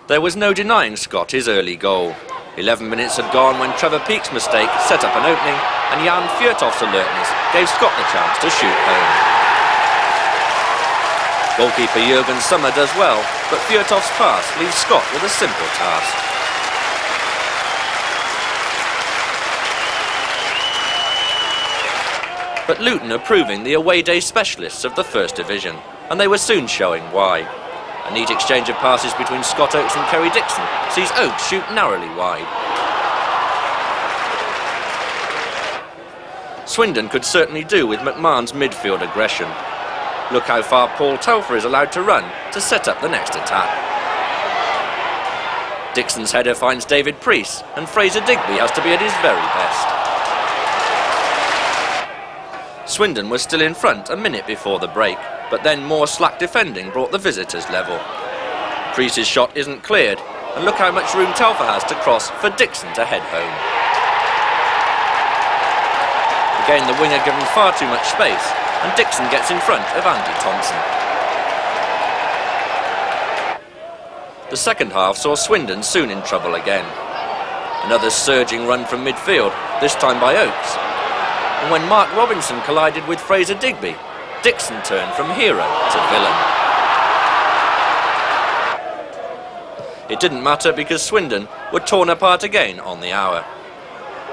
There was no denying Scott his early goal. 11 minutes had gone when Trevor Peake's mistake set up an opening, and Jan Fjortoft's alertness gave Scott the chance to shoot home. Goalkeeper Jürgen Sommer does well, but Fjortoft's pass leaves Scott with a simple task. But Luton are proving the away day specialists of the First Division, and they were soon showing why. A neat exchange of passes between Scott Oakes and Kerry Dixon sees Oakes shoot narrowly wide. Swindon could certainly do with McMahon's midfield aggression. Look how far Paul Telfer is allowed to run to set up the next attack. Dixon's header finds David Priest, and Fraser Digby has to be at his very best. Swindon was still in front a minute before the break, but then more slack defending brought the visitors level. Priest's shot isn't cleared, and look how much room Telfer has to cross for Dixon to head home. Again, the winger given far too much space, and Dixon gets in front of Andy Thompson. The second half saw Swindon soon in trouble again. Another surging run from midfield, this time by Oakes. And when Mark Robinson collided with Fraser Digby, Dixon turned from hero to villain. It didn't matter because Swindon were torn apart again on the hour.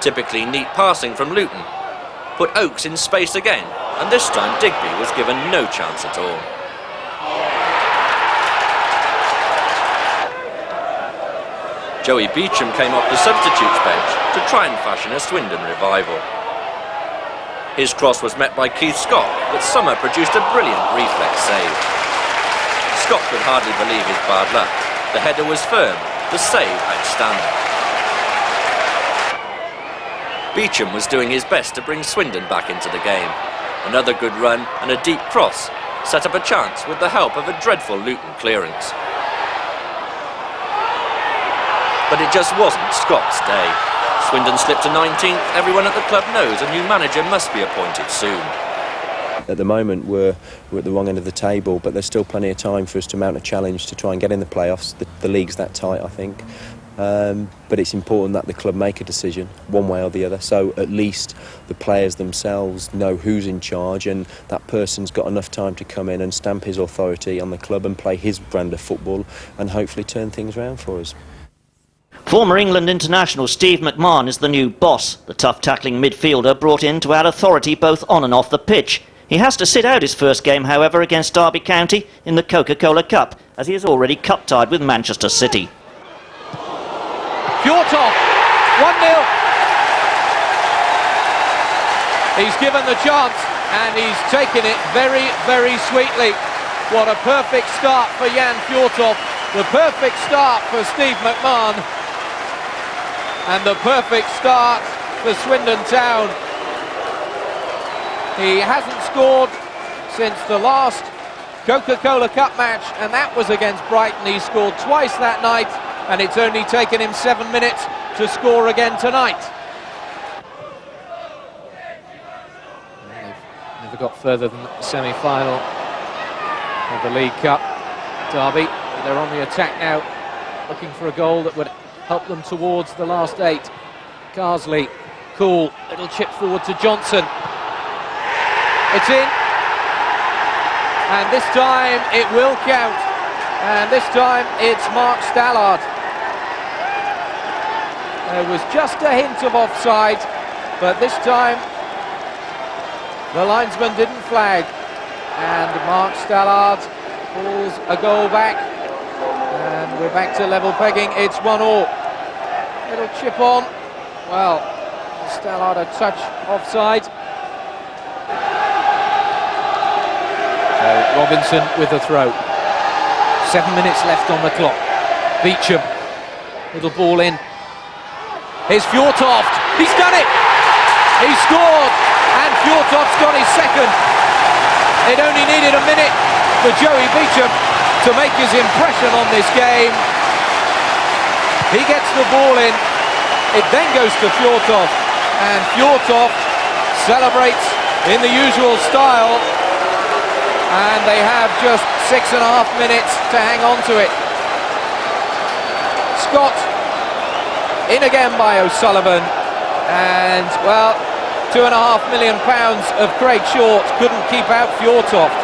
Typically neat passing from Luton put Oakes in space again, and this time Digby was given no chance at all. Joey Beecham came off the substitutes bench to try and fashion a Swindon revival. His cross was met by Keith Scott, but Sommer produced a brilliant reflex save. Scott could hardly believe his bad luck. The header was firm, the save outstanding. Beecham was doing his best to bring Swindon back into the game. Another good run and a deep cross set up a chance with the help of a dreadful Luton clearance. But it just wasn't Scott's day. Swindon slipped to 19th. Everyone at the club knows a new manager must be appointed soon. At the moment we're at the wrong end of the table, but there's still plenty of time for us to mount a challenge to try and get in the playoffs. The league's that tight, I think. But it's important that the club make a decision one way or the other, so at least the players themselves know who's in charge, and that person's got enough time to come in and stamp his authority on the club and play his brand of football and hopefully turn things around for us. Former England international Steve McMahon is the new boss. The tough-tackling midfielder brought in to add authority both on and off the pitch. He has to sit out his first game, however, against Derby County in the Coca-Cola Cup, as he is already cup-tied with Manchester City. Fjortoft, 1-0. He's given the chance and he's taken it very, very sweetly. What a perfect start for Jan Fjortoft, the perfect start for Steve McMahon, and the perfect start for Swindon Town. He hasn't scored since the last Coca-Cola Cup match, and that was against Brighton. He scored twice that night, and it's only taken him 7 minutes to score again tonight. They've never got further than the semi-final of the League Cup derby. They're on the attack now, looking for a goal that would help them towards the last 8. Carsley, cool, little chip forward to Johnson. It's in, and this time it will count, and this time it's Mark Stallard. There was just a hint of offside, but this time the linesman didn't flag, and Mark Stallard pulls a goal back, and we're back to level pegging. It's 1-1. Little chip on, well, Stallard a touch offside. So Robinson with the throw. 7 minutes left on the clock. Beecham, little ball in. Here's Fjortoft, he's done it! He scored, and Fjortoft's got his second. It only needed a minute for Joey Beecham to make his impression on this game. He gets the ball in, it then goes to Fjortoft, and Fjortoft celebrates in the usual style, and they have just 6.5 minutes to hang on to it. Scott in again by O'Sullivan, and well, £2.5 million of Craig Short couldn't keep out Fjortoft.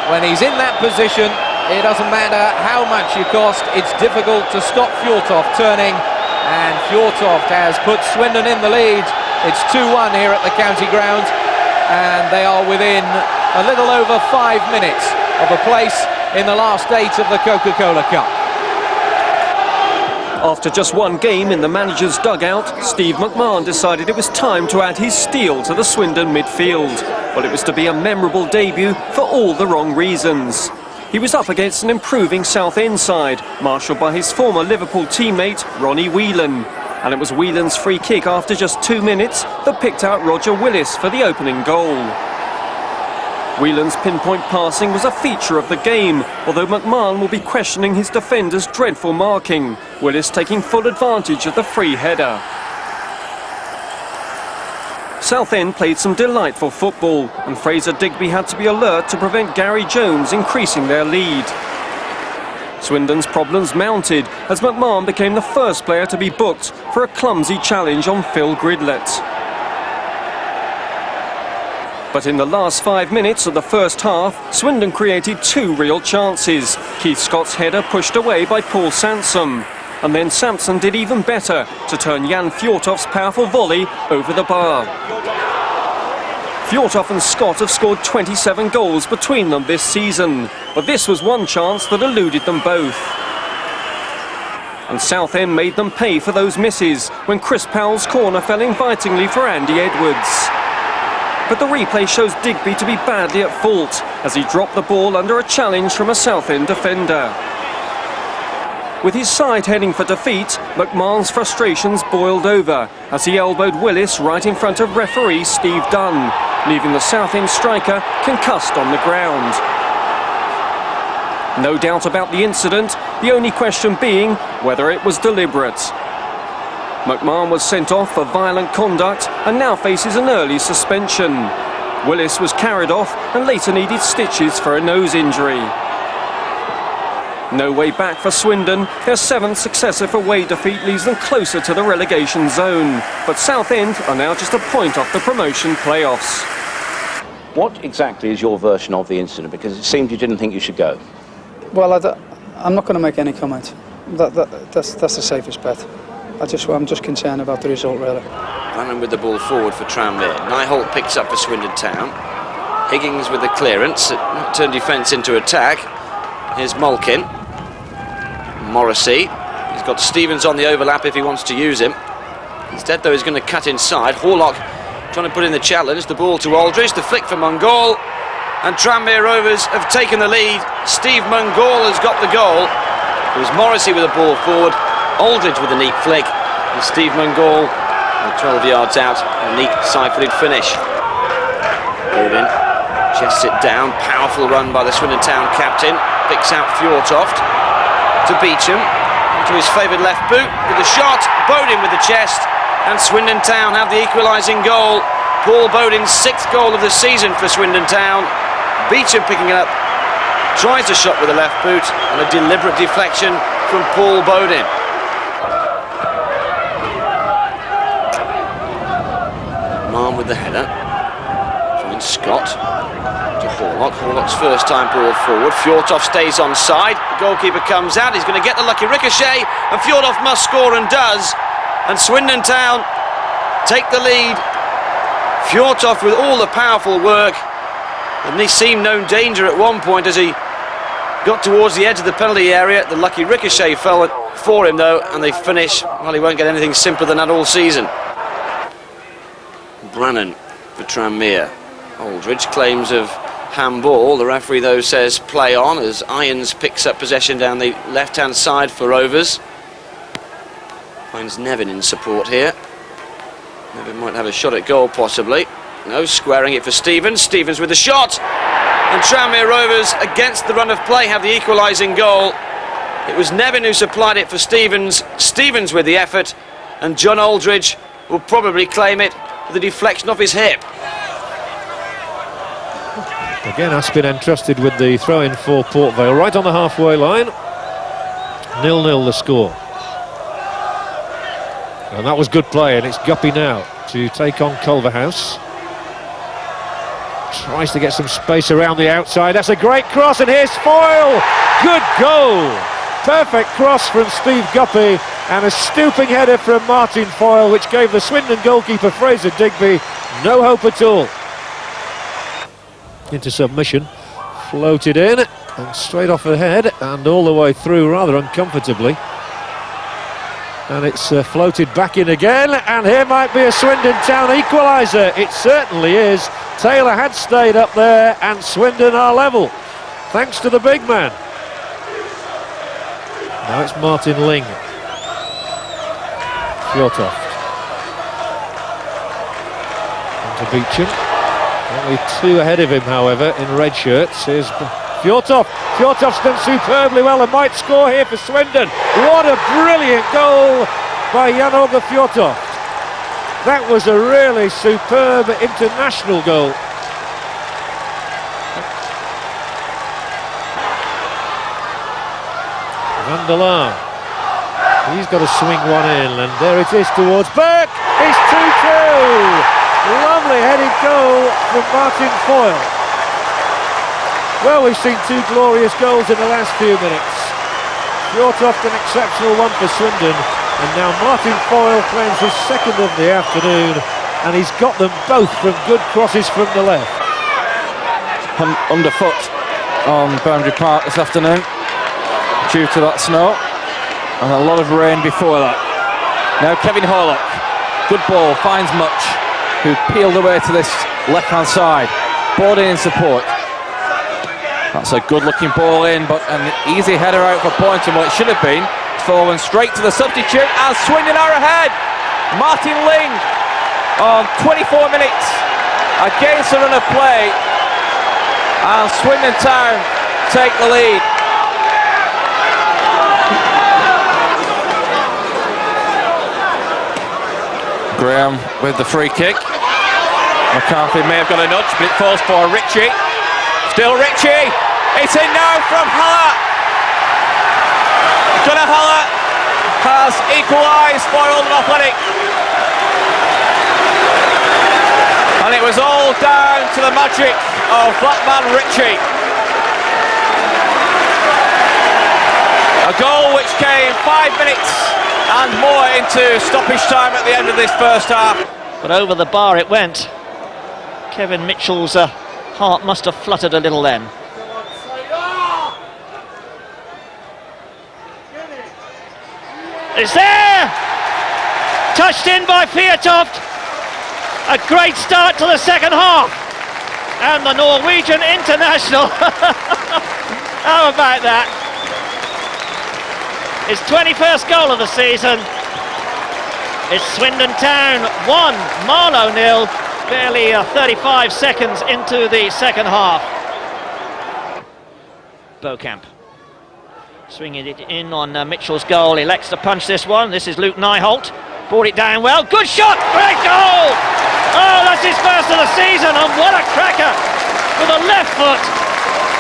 When he's in that position, it doesn't matter how much you cost, it's difficult to stop Fjortoft turning, and Fjortoft has put Swindon in the lead. It's 2-1 here at the county ground, and they are within a little over 5 minutes of a place in the last 8 of the Coca-Cola Cup. After just one game in the manager's dugout, Steve McMahon decided it was time to add his steel to the Swindon midfield. But it was to be a memorable debut for all the wrong reasons. He was up against an improving Southend side, marshalled by his former Liverpool teammate Ronnie Whelan. And it was Whelan's free kick after just 2 minutes that picked out Roger Willis for the opening goal. Whelan's pinpoint passing was a feature of the game, although McMahon will be questioning his defender's dreadful marking, Willis taking full advantage of the free header. Southend played some delightful football, and Fraser Digby had to be alert to prevent Gary Jones increasing their lead. Swindon's problems mounted as McMahon became the first player to be booked for a clumsy challenge on Phil Gridlett. But in the last 5 minutes of the first half, Swindon created 2 real chances. Keith Scott's header pushed away by Paul Sansom. And then Sampson did even better to turn Jan Fjortoft's powerful volley over the bar. Fjortoft and Scott have scored 27 goals between them this season, but this was one chance that eluded them both. And Southend made them pay for those misses when Chris Powell's corner fell invitingly for Andy Edwards. But the replay shows Digby to be badly at fault as he dropped the ball under a challenge from a Southend defender. With his side heading for defeat, McMahon's frustrations boiled over as he elbowed Willis right in front of referee Steve Dunn, leaving the Southend striker concussed on the ground. No doubt about the incident, the only question being whether it was deliberate. McMahon was sent off for violent conduct and now faces an early suspension. Willis was carried off and later needed stitches for a nose injury. No way back for Swindon. Their 7th successive away defeat leaves them closer to the relegation zone. But Southend are now just a point off the promotion playoffs. What exactly is your version of the incident? Because it seemed you didn't think you should go. Well, I'm not going to make any comment. That's the safest bet. I'm just concerned about the result, really. Running with the ball forward for Tranmere. Nyholt picks up for Swindon Town. Higgins with the clearance, it might turn defence into attack. Here's Malkin. Morrissey. He's got Stevens on the overlap if he wants to use him. Instead, though, he's going to cut inside. Horlock trying to put in the challenge. The ball to Aldridge. The flick for Mungall. And Tranmere Rovers have taken the lead. Steve Mungall has got the goal. It was Morrissey with the ball forward. Aldridge with a neat flick. And Steve Mungall 12 yards out. A neat side-footed finish. Odin chests it down. Powerful run by the Swindon Town captain. Picks out Fjortoft to Beecham. To his favoured left boot with the shot. Bodin with the chest. And Swindon Town have the equalising goal. Paul Bodin's 6th goal of the season for Swindon Town. Beecham picking it up. Tries a shot with the left boot. And a deliberate deflection from Paul Bodin. Marm with the header. Finds Scott. To Horlock. Horlock's first time ball forward. Fjortoft stays on side. The goalkeeper comes out. He's going to get the lucky ricochet. And Fjortoft must score and does. And Swindon Town take the lead. Fjortoft with all the powerful work. And he seemed no danger at one point as he got towards the edge of the penalty area. The lucky ricochet fell for him though, and they finish. Well, he won't get anything simpler than that all season. Brannan for Tranmere. Aldridge claims of handball. The referee though says play on as Irons picks up possession down the left-hand side for Rovers. Finds Nevin in support here. Nevin might have a shot at goal possibly. No, squaring it for Stevens. Stevens with the shot. And Tranmere Rovers, against the run of play, have the equalising goal. It was Nevin who supplied it for Stevens. Stevens with the effort. And John Aldridge will probably claim it with a deflection off his hip. Again, Aspin entrusted with the throw-in for Port Vale, right on the halfway line. 0-0 the score. And that was good play, and it's Guppy now to take on Culverhouse. Tries to get some space around the outside. That's a great cross, and here's Foyle. Good goal. Perfect cross from Steve Guppy, and a stooping header from Martin Foyle, which gave the Swindon goalkeeper Fraser Digby no hope at all. Into submission, floated in, and straight off the head, and all the way through rather uncomfortably. And it's floated back in again, and here might be a Swindon Town equaliser. It certainly is. Taylor had stayed up there, and Swindon are level, thanks to the big man. Now it's Martin Ling. Fjortoft. Into Beecham. Only 2 ahead of him, however, in red shirts. Here's Fjortoft. Fjortoft's done superbly well and might score here for Swindon. What a brilliant goal by Jan-Åge Fjortoft. That was a really superb international goal. Van der Laan. He's got to swing one in, and there it is towards Burke. It's 2-2. Lovely headed goal from Martin Foyle. Well, we've seen 2 glorious goals in the last few minutes. Fjortoft an exceptional one for Swindon, and now Martin Foyle claims his 2nd of the afternoon, and he's got them both from good crosses from the left. Underfoot on Boundary Park this afternoon due to that snow, and a lot of rain before that. Now Kevin Horlock, good ball, finds Much, who peeled away to this left-hand side. Bodin in support. That's a good-looking ball in, but an easy header out for Boynton. What it should have been, fallen straight to the substitute, and Swindon are ahead. Martin Ling on 24 minutes against the run of play, and Swindon Town take the lead. Graham with the free kick. McCarthy may have got a nudge, but it falls for Ritchie. Still Ritchie. It's in now from Haller. Gunnar Haller has equalised for Oldham Athletic. And it was all down to the magic of Blackman Ritchie. A goal which came 5 minutes and more into stoppage time at the end of this first half. But over the bar it went. Kevin Mitchell's heart must have fluttered a little then. It's there! Touched in by Fjørtoft. A great start to the second half. And the Norwegian international. How about that? His 21st goal of the season. It's Swindon Town 1, Marlow 0. Barely 35 seconds into the second half. Beaucamp swinging it in on Mitchell's goal. Elects to punch this one. This is Luke Nyholt. Brought it down well. Good shot! Great goal! Oh, that's his first of the season, and what a cracker! With a left foot.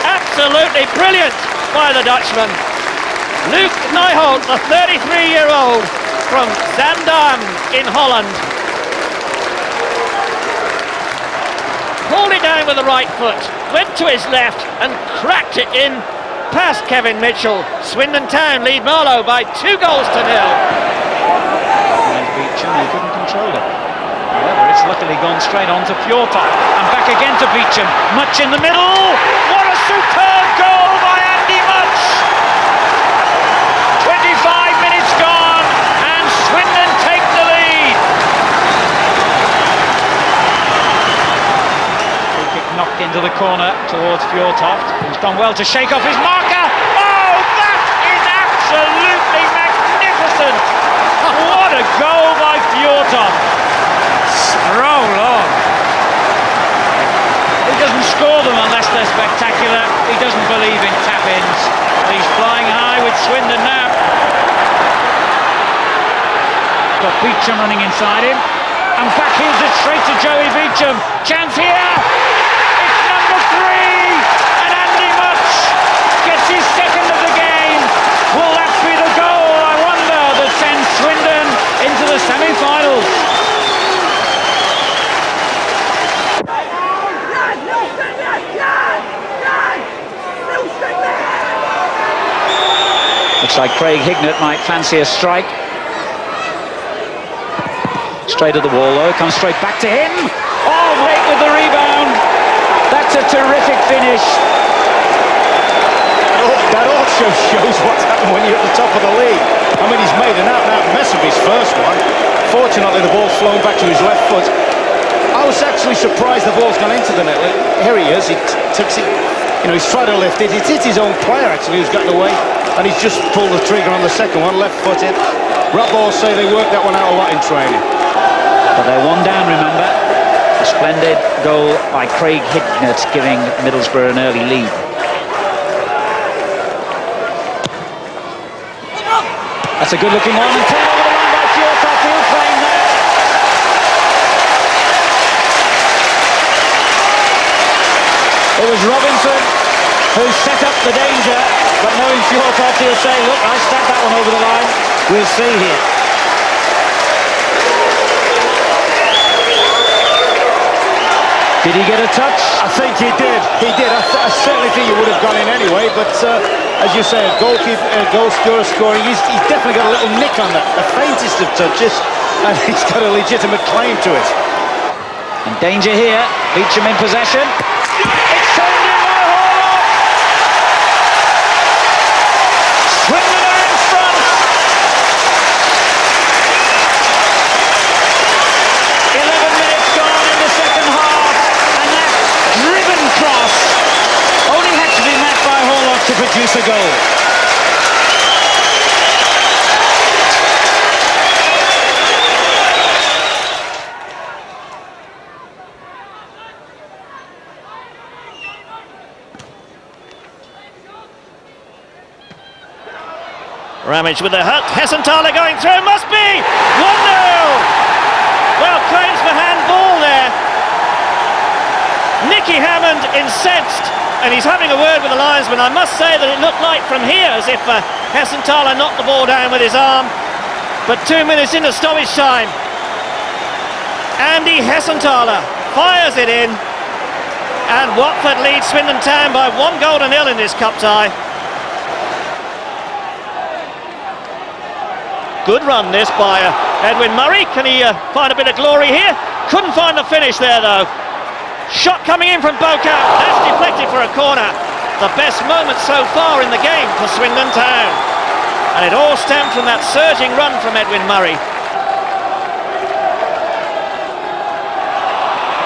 Absolutely brilliant by the Dutchman. Luke Nyholt, the 33-year-old from Zandam in Holland. Pulled it down with the right foot, went to his left and cracked it in past Kevin Mitchell. Swindon Town lead Marlow by 2 goals to 0. And Beecham, he couldn't control it. However, it's luckily gone straight on to Fjørtoft. And back again to Beecham. Much in the middle. What a superb goal by Andy Much! 25 minutes gone and Swindon take the lead. Free kick knocked into the corner towards Fjørtoft. He's done well to shake off his marker. Oh, that is absolutely magnificent! What a goal by Fjørtoft! So long. He doesn't score them unless they're spectacular. He doesn't believe in tap-ins. He's flying high with Swindon now. Got Beecham running inside him. And back here's it straight to Joey Beecham. Chance here. It's number 3. And Andy Much gets his second of the game. Will that be the goal, I wonder, that sends Swindon into the semi-finals? Looks like Craig Hignett might fancy a strike. Straight at the wall though, comes straight back to him. Oh, Blake with the rebound. That's a terrific finish. That also shows what's happened when you're at the top of the league. I mean, he's made an out-and-out mess of his first one. Fortunately, the ball's flown back to his left foot. I was actually surprised the ball's gone into the net. Here he is, he takes it, you know, he's tried to lift it. It's his own player actually who's gotten away. And he's just pulled the trigger on the second one, left-footed. Ratball say they worked that one out a lot in training. But they're 1 down, remember. A splendid goal by Craig Hignett, giving Middlesbrough an early lead. That's a good-looking one, and turned over the line by Fjørtoft. Field playing there. It was Robinson who set up the danger, but knowing Fjørtoft, he'll say, look, I stabbed that one over the line. We'll see here. Did he get a touch? I think he did. He did. I certainly think he would have gone in anyway, but as you say, goal scorer scoring, he's definitely got a little nick on that, the faintest of touches, and he's got a legitimate claim to it. In danger here, Beecham in possession. It's turned in by Horlock. Swindon are in front. 11 minutes gone in the second half, and that driven cross only had to be met by Horlock to produce a goal. Ramage with the hook. Hessenthaler going through. Must be 1-0. Well, claims for handball there. Nicky Hammond incensed, and he's having a word with the linesman. I must say that it looked like from here as if Hessenthaler knocked the ball down with his arm. But 2 minutes into stoppage time, Andy Hessenthaler fires it in, and Watford leads Swindon Town by 1 goal to 0 in this cup tie. Good run this by Edwin Murray. Can he find a bit of glory here? Couldn't find the finish there though. Shot coming in from Boca. That's deflected for a corner. The best moment so far in the game for Swindon Town. And it all stemmed from that surging run from Edwin Murray.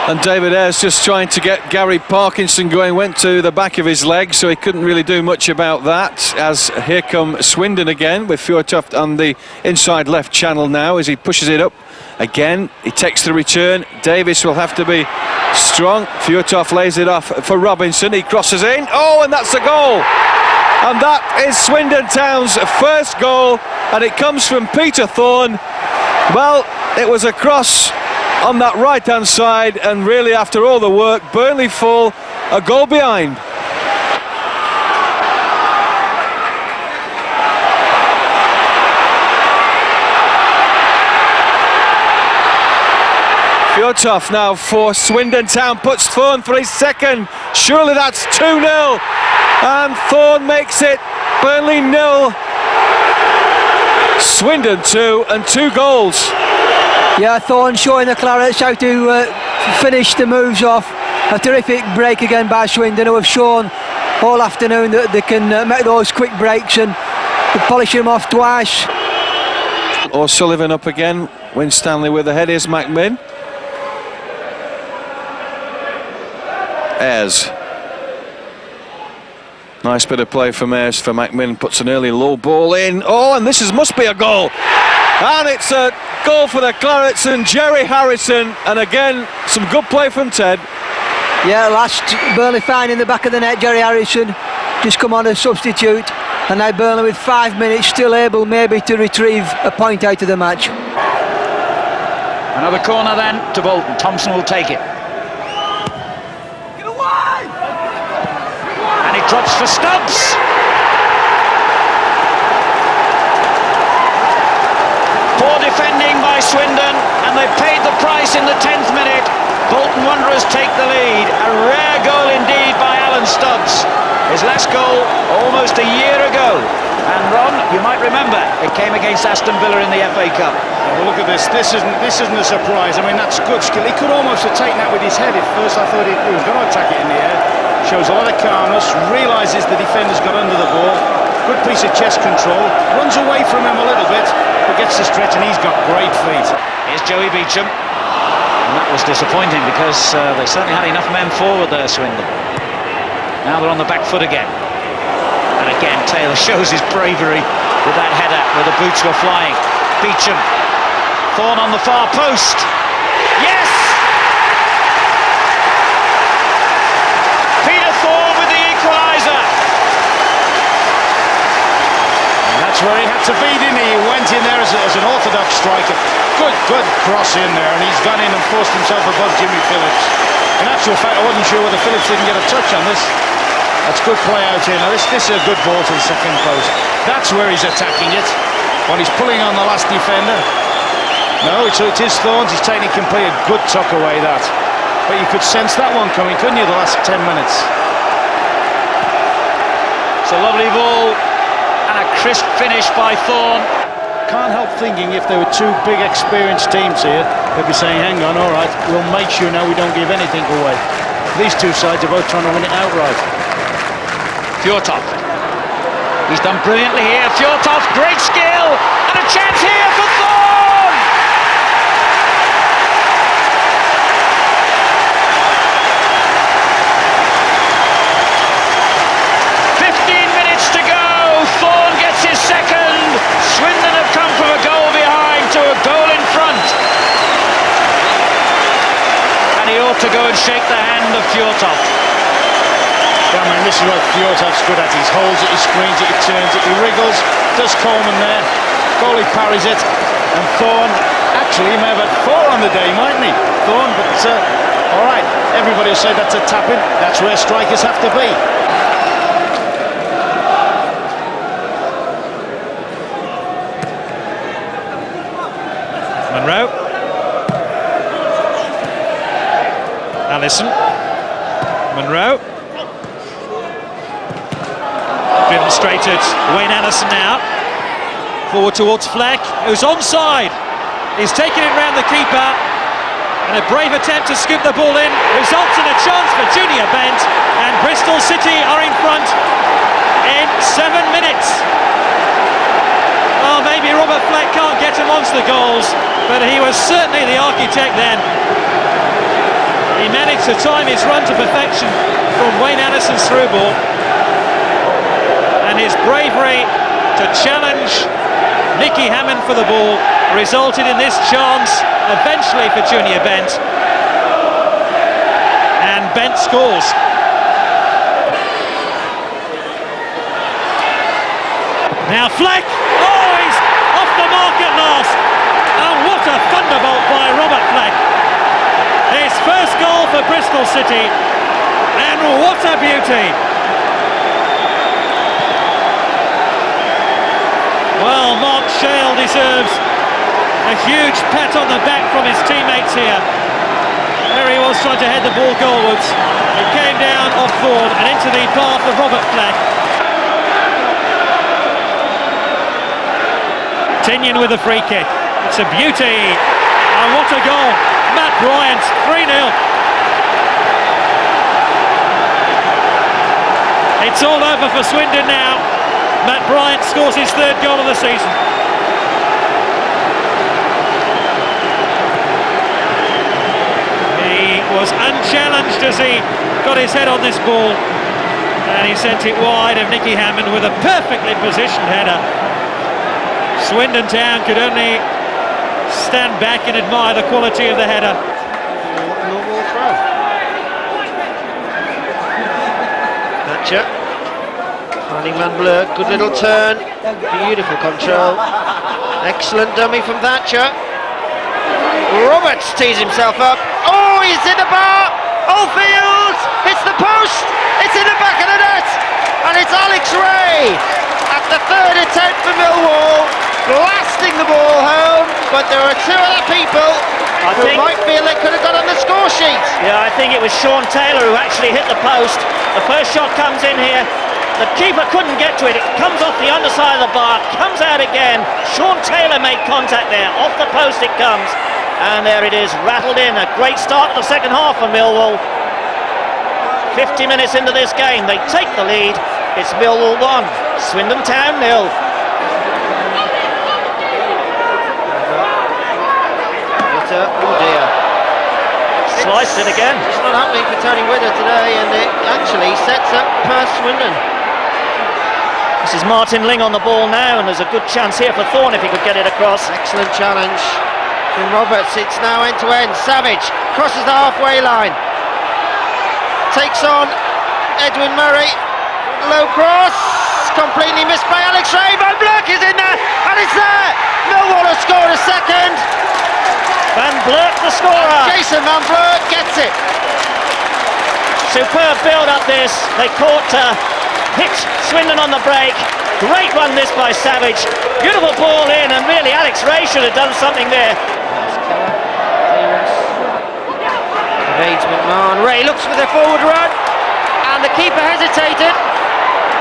And David Ayres just trying to get Gary Parkinson going, went to the back of his leg, so he couldn't really do much about that. As here come Swindon again with Fjortoft on the inside left channel now as he pushes it up. Again, he takes the return. Davis will have to be strong. Fjortoft lays it off for Robinson. He crosses in. Oh, and that's a goal. And that is Swindon Town's first goal, and it comes from Peter Thorne. Well, it was a cross on that right-hand side, and really after all the work, Burnley fall a goal behind. Fjortoft now for Swindon Town, puts Thorne for his second. Surely that's 2-0, and Thorne makes it Burnley 0, Swindon 2, and 2 goals. Yeah, Thorne showing the Clarets how to finish the moves off. A terrific break again by Swindon, who have shown all afternoon that they can make those quick breaks and polish them off twice. O'Sullivan up again, Winstanley with the head, here's McMahon. Ayres. Nice bit of play from Ayres for McMahon, puts an early low ball in. Oh, and this must be a goal. And it's a goal for the Clarets and Jerry Harrison, and again some good play from Ted. Yeah, last Burnley fine in the back of the net. Jerry Harrison just come on as substitute, and now Burnley with 5 minutes still able maybe to retrieve a point out of the match. Another corner then to Bolton. Thompson will take it. And it drops for Stubbs. Poor defending by Swindon, and they paid the price in the 10th minute. Bolton Wanderers take the lead. A rare goal indeed by Alan Stubbs. His last goal almost a year ago. And Ron, you might remember, it came against Aston Villa in the FA Cup. Well, look at this. This isn't a surprise. I mean, that's good skill. He could almost have taken that with his head. At first I thought he was going to attack it in the air. Shows a lot of calmness, realises the defender's got under the ball. Good piece of chest control. Runs away from him a little bit, but gets the stretch, and he's got great feet. Here's Joey Beecham. And that was disappointing because they certainly had enough men forward there, Swindon. Now they're on the back foot again. And again, Taylor shows his bravery with that header where the boots were flying. Beecham. Thorne on the far post. Yes! Peter Thorne with the equaliser. And that's where he had to be, didn't he? He went in there as an orthodox striker. Good cross in there, and he's gone in and forced himself above Jimmy Phillips. In actual fact, I wasn't sure whether Phillips didn't get a touch on this. That's good play out here. Now this is a good ball to the second post. That's where he's attacking it. While he's pulling on the last defender. No, it is Thorne's. His technique can play a good tuck away that. But you could sense that one coming, couldn't you, the last 10 minutes? It's a lovely ball and a crisp finish by Thorne. Can't help thinking if there were two big experienced teams here, they'd be saying, hang on, all right, we'll make sure now we don't give anything away. These two sides are both trying to win it outright. Fjortoft. He's done brilliantly here. Fjortoft, great skill, and a chance here for Thorne! To go, Thorne gets his second. Swindon have come from a goal behind to a goal in front, and he ought to go and shake the hand of Fjortoft. Yeah, man, this is what Fjortoft's good at. He holds it, he screens it, he turns it, he wriggles. Does Coleman there? Goalie parries it, and Thorne actually may have had 4 on the day, mightn't he? Thorne, but all right. Everybody will say that's a tap-in. That's where strikers have to be. Monroe. Allison. Monroe. Driven straight at Wayne Allison now. Forward towards Fleck, who's onside. He's taking it round the keeper. And a brave attempt to scoop the ball in results in a chance for Junior Bent, and Bristol City are in front in 7 minutes. Well, maybe Robert Fleck can't get amongst the goals, but he was certainly the architect then. He managed to time his run to perfection from Wayne Allison's through ball, and his bravery to challenge Nicky Hammond for the ball resulted in this chance eventually for Junior Bent, and Bent scores. Now Fleck, oh, he's off the mark at last, and what a thunderbolt by Robert Fleck. His first goal for Bristol City, and what a beauty. Well, Mark Shale deserves a huge pat on the back from his teammates here. There he was trying to head the ball goalwards. It came down off Ford and into the path of Robert Fleck. Tinian with a free kick. It's a beauty. And what a goal. Matt Bryant, 3-0. It's all over for Swindon now. Matt Bryant scores his third goal of the season. He was unchallenged as he got his head on this ball, and he sent it wide of Nicky Hammond with a perfectly positioned header. Swindon Town could only stand back and admire the quality of the header. Normal throw. Thatcher. Finding man blurred, good little turn, beautiful control, excellent dummy from Thatcher. Roberts tees himself up, oh, he's in the bar, Oldfield, it's the post, it's in the back of the net, and it's Alex Ray at the third attempt for Millwall, blasting the ball home, but there are two other people who might feel they could have got on the score sheet. Yeah, I think it was Sean Taylor who actually hit the post. The first shot comes in here. The keeper couldn't get to it. It comes off the underside of the bar, comes out again. Sean Taylor made contact there. Off the post it comes. And there it is, rattled in. A great start to the second half for Millwall. 50 minutes into this game, they take the lead. It's Millwall 1, Swindon Town 0. Oh dear. Sliced it again. It's not happening for Tony Widder today, and it actually sets up Swindon. This is Martin Ling on the ball now, and there's a good chance here for Thorne if he could get it across. Excellent challenge from Roberts. It's now end to end. Savage crosses the halfway line. Takes on Edwin Murray. Low cross. Completely missed by Alex Ray. Van Blurk is in there, and it's there. Millwall has scored a second. Van Blurk the scorer. Jason Van Blurk gets it. Superb build-up this. They caught hit Swindon on the break. Great run this by Savage. Beautiful ball in, and really Alex Ray should have done something there. Evades McMahon. Ray looks for the forward run, and the keeper hesitated.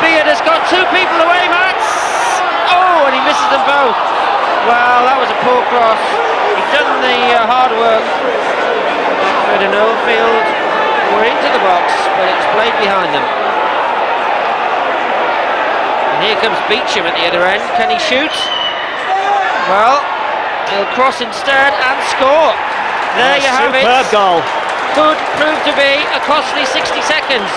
Beard has got two people away, Max. Oh, and he misses them both. Well, that was a poor cross. He'd done the hard work. Fred and Oldfield were into the box, but it's played behind them. And here comes Beecham at the other end. Can he shoot? Well, he'll cross instead and score. There you have it. Superb goal. Could prove to be a costly 60 seconds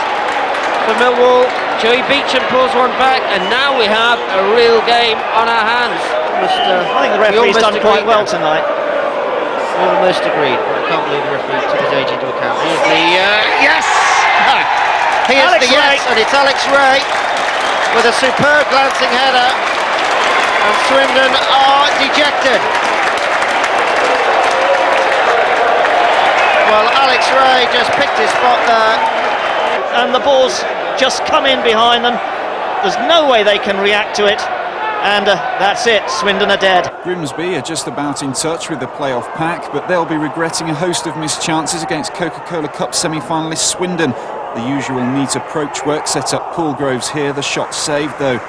for Millwall. Joey Beecham pulls one back, and now we have a real game on our hands. I think the referee's done quite well tonight. Almost agreed, but I can't believe the referee took his age into account. Here's the yes! Here's Alex the yes, Ray. and it's Alex Ray with a superb glancing header, and Swindon are dejected. Well, Alex Ray just picked his spot there. And the ball's just come in behind them. There's no way they can react to it. And that's it, Swindon are dead. Grimsby are just about in touch with the playoff pack, but they'll be regretting a host of missed chances against Coca-Cola Cup semi-finalist Swindon. The usual neat approach work set up Paul Groves here, the shot saved though.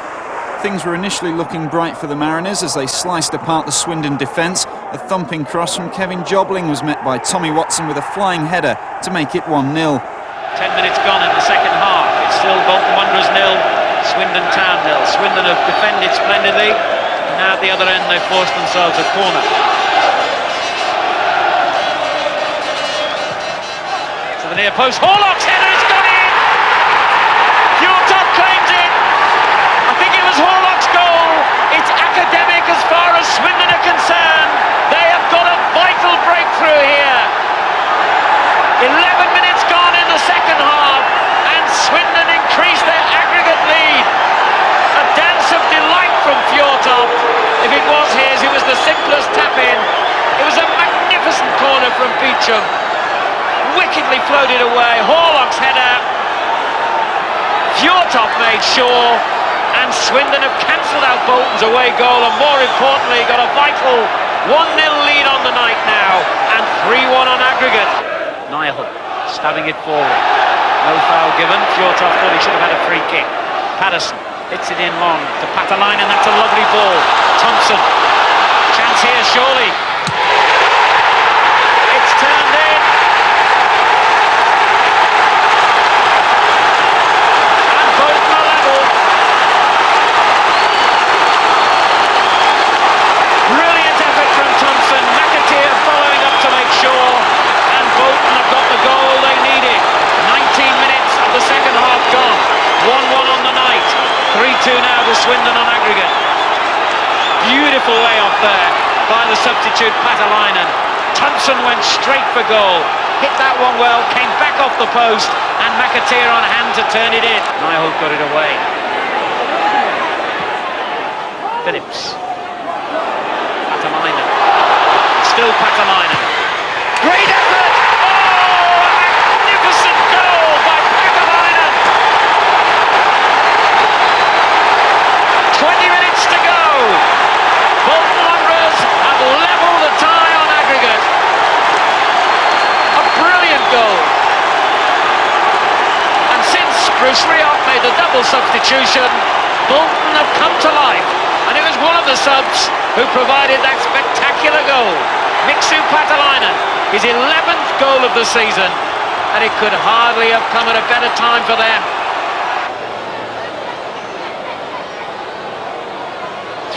Things were initially looking bright for the Mariners as they sliced apart the Swindon defence, A thumping cross from Kevin Jobling was met by Tommy Watson with a flying header to make it 1-0. 10 minutes gone in the second half. It's still Bolton Wanderers 0, Swindon Town 0. Swindon have defended splendidly, and now at the other end they've forced themselves a corner. To the near post, Horlock's header, it's gone in! Fjortoft claims it! I think it was Horlock's goal. It's academic as far as Swindon are concerned. They have got a vital breakthrough here. 11 minutes gone in the second half, and Swindon increased their aggregate lead. A dance of delight from Fjortoft. If it was his, it was the simplest tap-in. It was a magnificent corner from Beecham. Wickedly floated away. Horlock's header. Fjortoft made sure, and Swindon have cancelled out Bolton's away goal, and more importantly got a vital 1-0 lead on the night now, and 3-1 on aggregate. Niall stabbing it forward. No foul given. Fjortoft thought he should have had a free kick. Patterson hits it in long to Patalainen. That's a lovely ball. Thompson. Chance here, surely. It's turned in. And Bolton are level. Brilliant effort from Thompson. McAteer following up to make sure. And Bolton have got the goal they needed. 19 minutes of the second half gone. 1-1 on the night. 3-2 now to Swindon on aggregate. Beautiful way off there by the substitute Patalainen. Thompson went straight for goal. Hit that one well, came back off the post, and McAteer on hand to turn it in. Niall got it away. Phillips. Patalainen. Still Patalainen. Great effort! Oh, a magnificent goal by Patalainen! 20 minutes to go. Bolton Wanderers have levelled the tie on aggregate. A brilliant goal. And since Bruce Rioch made the double substitution, Bolton have come to life. And it was one of the subs who provided that spectacular goal. Mixu Patalainen, his 11th goal of the season, and it could hardly have come at a better time for them.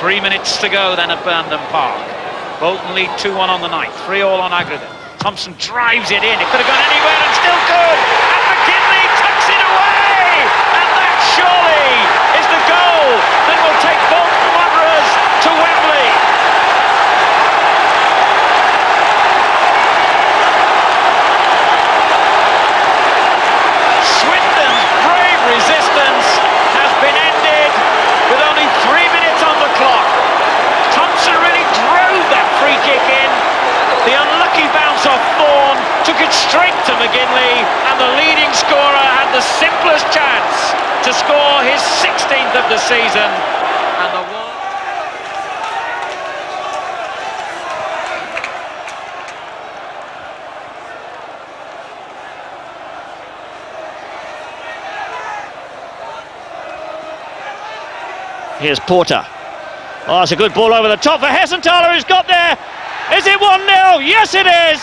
3 minutes to go then at Burnden Park. Bolton lead 2-1 on the night, 3-all on aggregate. Thompson drives it in, it could have gone anywhere and still could, and McGinley tucks it away, and that surely is the goal that will take Bolton Wanderers to Wembley. Swindon's brave resistance has been ended with only 3 minutes on the clock. Thompson really drove that free kick in. The unlucky bounce off Thorne took it straight to McGinley, and the leading scorer had the simplest chance to score his 16th of the season. And the one. Here's Porter. Oh, it's a good ball over the top for Hessenthaler, who's got there. Is it 1-0? Yes, it is.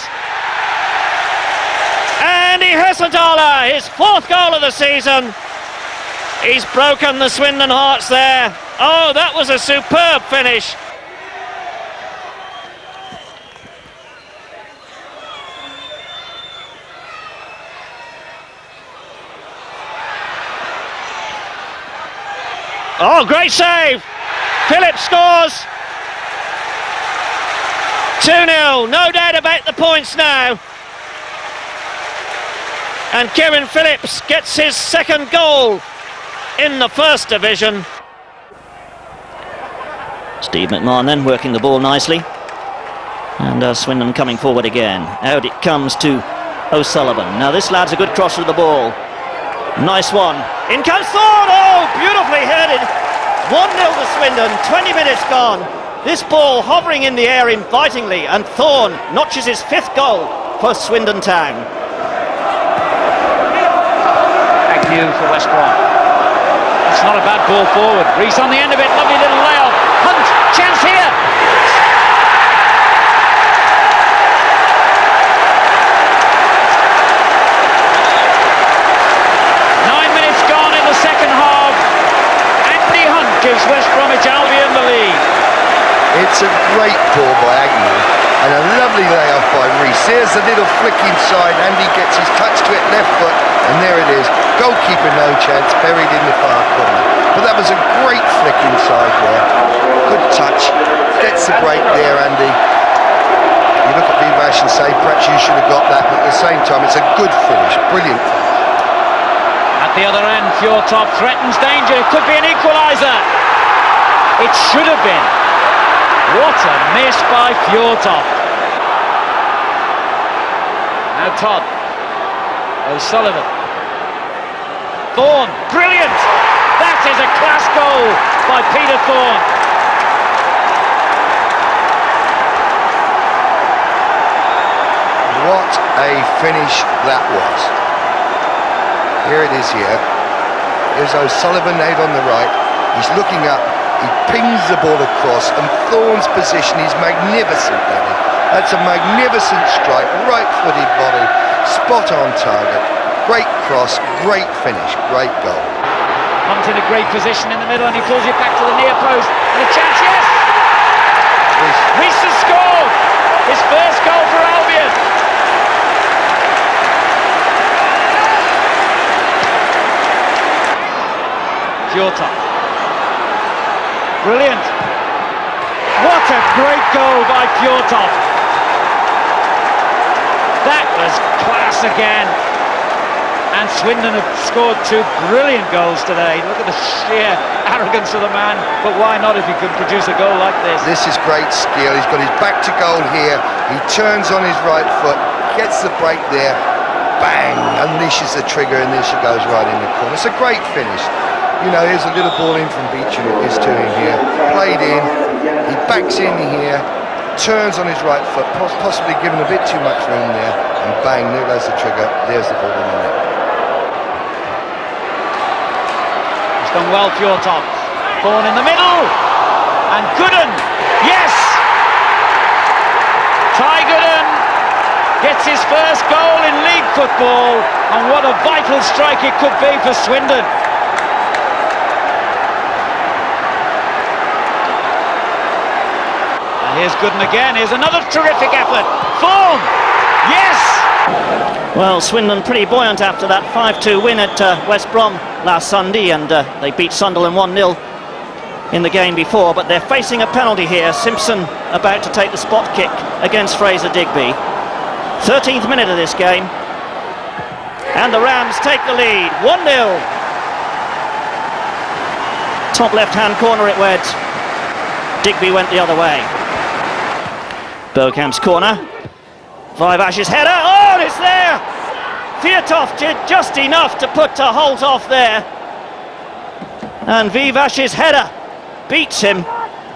Andy Hessenthaler, his 4th goal of the season. He's broken the Swindon Hearts there. Oh, that was a superb finish. Oh, great save. Phillips scores. 2-0, no doubt about the points now. And Kieran Phillips gets his 2nd goal in the 1st division. Steve McMahon then working the ball nicely. And Swindon coming forward again. Out it comes to O'Sullivan. Now this lad's a good crosser of the ball. Nice one. In comes Thorne. Oh, beautifully headed. 1-0 to Swindon, 20 minutes gone. This ball hovering in the air invitingly, and Thorne notches his 5th goal for Swindon Town. Agnew for West Brom. It's not a bad ball forward. Rees on the end of it, lovely little layoff. Hunt, chance here. That's a great ball by Agnew and a lovely layoff by Reese. There's a little flick inside. Andy gets his touch to it, left foot, and there it is. Goalkeeper no chance, buried in the far corner. But that was a great flick inside there. Good touch. Gets the break there, Andy. You look at Vivash and say perhaps you should have got that, but at the same time it's a good finish. Brilliant. At the other end, Fjortov threatens danger. It could be an equaliser. It should have been. What a miss by Fjortov. Now Todd. O'Sullivan. Thorne. Brilliant. That is a class goal by Peter Thorne. What a finish that was. Here it is here. Here's O'Sullivan out on the right. He's looking up. He pings the ball across, and Thorne's position is magnificent, Danny. That's a magnificent strike, right-footed volley, spot on target. Great cross, great finish, great goal. Comes in a great position in the middle, and he pulls it back to the near post. And a chance, yes! Reese has scored! His first goal for Albion. Fjortov. Brilliant. What a great goal by Fjortov. That was class again. And Swindon have scored two brilliant goals today. Look at the sheer arrogance of the man. But why not if he could produce a goal like this? This is great skill. He's got his back to goal here. He turns on his right foot, gets the break there. Bang! Unleashes the trigger, and there she goes right in the corner. It's a great finish. You know, here's a little ball in from Beecham, it is to him here. Played in, he backs in here, turns on his right foot, possibly given a bit too much room there, and bang, there goes the trigger, there's the ball in the net. It's done well, Fjortov. Thorne in the middle, and Gooden, yes! Ty Gooden gets his first goal in league football, and what a vital strike it could be for Swindon. Here's Gooden again, here's another terrific effort. Thorne! Yes! Well, Swindon pretty buoyant after that 5-2 win at West Brom last Sunday, and they beat Sunderland 1-0 in the game before, but they're facing a penalty here. Simpson about to take the spot kick against Fraser Digby. 13th minute of this game, and the Rams take the lead, 1-0. Top left-hand corner it went. Digby went the other way. Bergkamp's corner. Vivash's header. Oh, and it's there! Fjortov did just enough to put Holt off there. And Vivash's header beats him.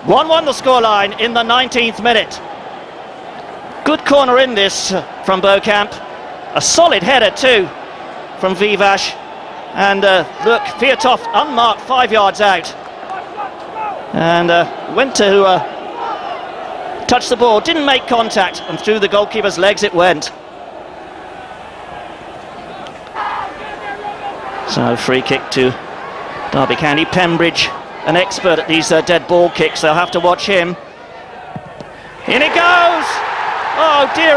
1-1 the scoreline in the 19th minute. Good corner in this from Bergkamp. A solid header too from Vivash. And look, Fjortov unmarked 5 yards out. And went to touch the ball, didn't make contact, and through the goalkeeper's legs it went. So free kick to Derby County. Pembridge, an expert at these dead ball kicks, they'll have to watch him. In it goes! Oh dear,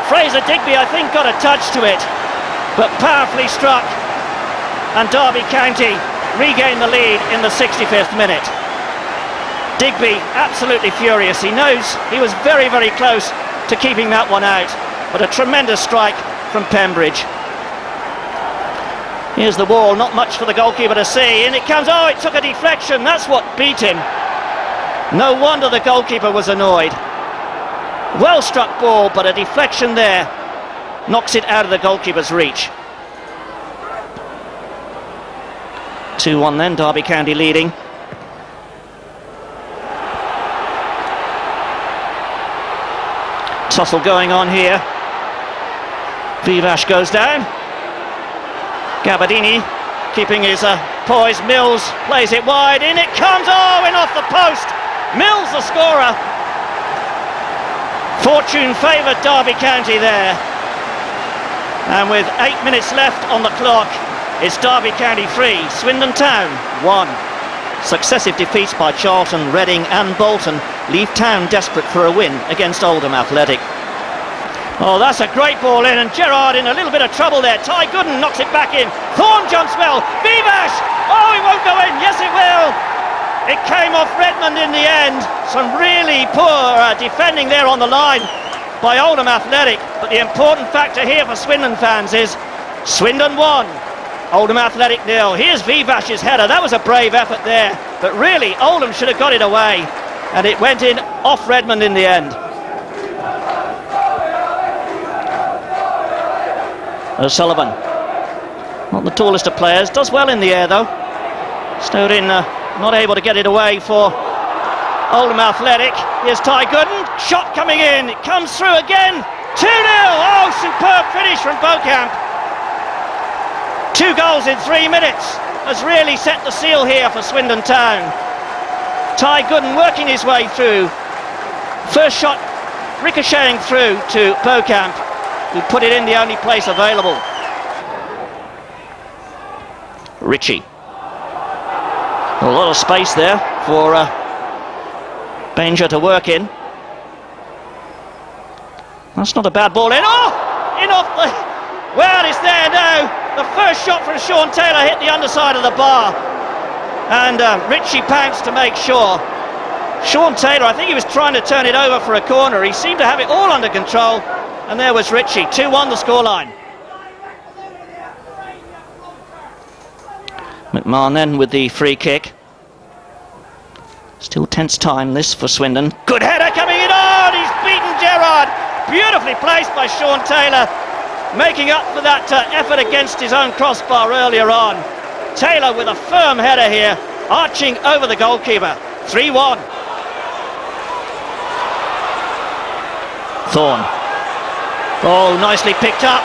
Fraser Digby I think got a touch to it, but powerfully struck, and Derby County regain the lead in the 65th minute. Digby absolutely furious. He knows he was very, very close to keeping that one out, but a tremendous strike from Pembridge. Here's the ball, not much for the goalkeeper to see, and it comes, oh, it took a deflection, that's what beat him. No wonder the goalkeeper was annoyed. Well struck ball, but a deflection there knocks it out of the goalkeeper's reach. 2-1 then, Derby County leading. Tussle going on here. Vivash goes down. Gabardini keeping his poise. Mills plays it wide. In it comes. Oh, in off the post. Mills the scorer. Fortune favoured Derby County there. And with 8 minutes left on the clock, it's Derby County 3, Swindon Town 1. Successive defeats by Charlton, Reading and Bolton leave Town desperate for a win against Oldham Athletic. Oh, that's a great ball in, and Gerrard in a little bit of trouble there. Ty Gooden knocks it back in. Thorne jumps well. Vivash! Oh, it won't go in. Yes, it will. It came off Redmond in the end. Some really poor defending there on the line by Oldham Athletic. But the important factor here for Swindon fans is Swindon 1, Oldham Athletic 0. Here's Vivash's header. That was a brave effort there. But really, Oldham should have got it away. And it went in off Redmond in the end. O'Sullivan, not the tallest of players, does well in the air though. Snowden not able to get it away for Oldham Athletic. Here's Ty Gooden, shot coming in, it comes through again, 2-0, oh superb finish from Beaucamp. 2 goals in 3 minutes, has really set the seal here for Swindon Town. Ty Gooden working his way through, first shot ricocheting through to Beaucamp, who put it in the only place available. Ritchie. A lot of space there for Banger to work in. That's not a bad ball in. Oh! In off the... Well, it's there now. The first shot from Sean Taylor hit the underside of the bar. And Ritchie pounced to make sure. Sean Taylor, I think he was trying to turn it over for a corner. He seemed to have it all under control. And there was Ritchie, 2-1 the scoreline. McMahon then with the free kick. Still tense time this for Swindon. Good header coming in on, he's beaten Gerrard. Beautifully placed by Sean Taylor, making up for that effort against his own crossbar earlier on. Taylor with a firm header here, arching over the goalkeeper. 3-1. Thorne. Oh, nicely picked up,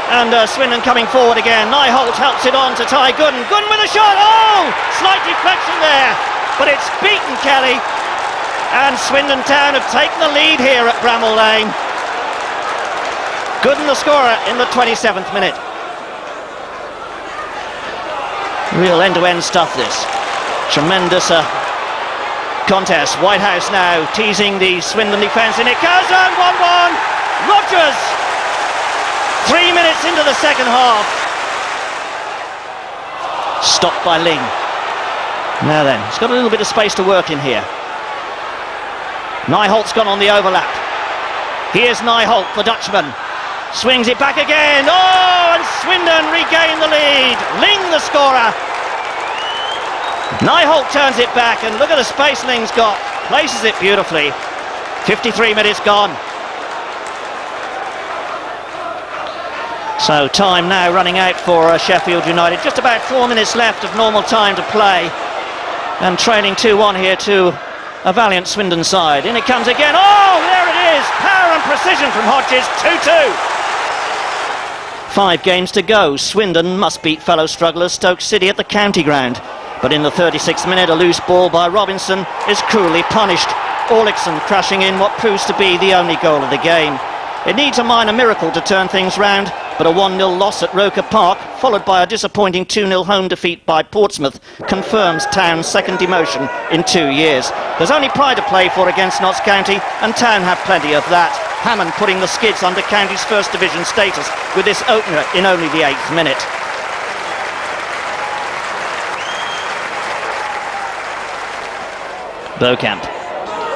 and Swindon coming forward again. Nyholt helps it on to Ty Gooden. Gooden with a shot, oh! Slight deflection there, but it's beaten Kelly, and Swindon Town have taken the lead here at Bramall Lane. Gooden the scorer in the 27th minute. Real end-to-end stuff this. Tremendous contest. Whitehouse now teasing the Swindon defence, and it goes on 1-1. Rogers, 3 minutes into the second half. Stopped by Ling. Now then, he's got a little bit of space to work in here. Nyholt's gone on the overlap. Here's Nyholt, the Dutchman. Swings it back again. Oh, and Swindon regain the lead. Ling the scorer. Nyholt turns it back, and look at the space Ling's got. Places it beautifully. 53 minutes gone. So time now running out for Sheffield United. Just about 4 minutes left of normal time to play. And trailing 2-1 here to a valiant Swindon side. In it comes again. Oh, there it is. Power and precision from Hodges. 2-2. 5 games to go. Swindon must beat fellow strugglers Stoke City at the county ground. But in the 36th minute, a loose ball by Robinson is cruelly punished. Orlickson crashing in what proves to be the only goal of the game. It needs a minor miracle to turn things round, but a 1-0 loss at Roker Park, followed by a disappointing 2-0 home defeat by Portsmouth, confirms Town's second demotion in 2 years. There's only pride to play for against Notts County, and Town have plenty of that. Hammond putting the Skids under County's First Division status with this opener in only the 8th minute. Beaucamp.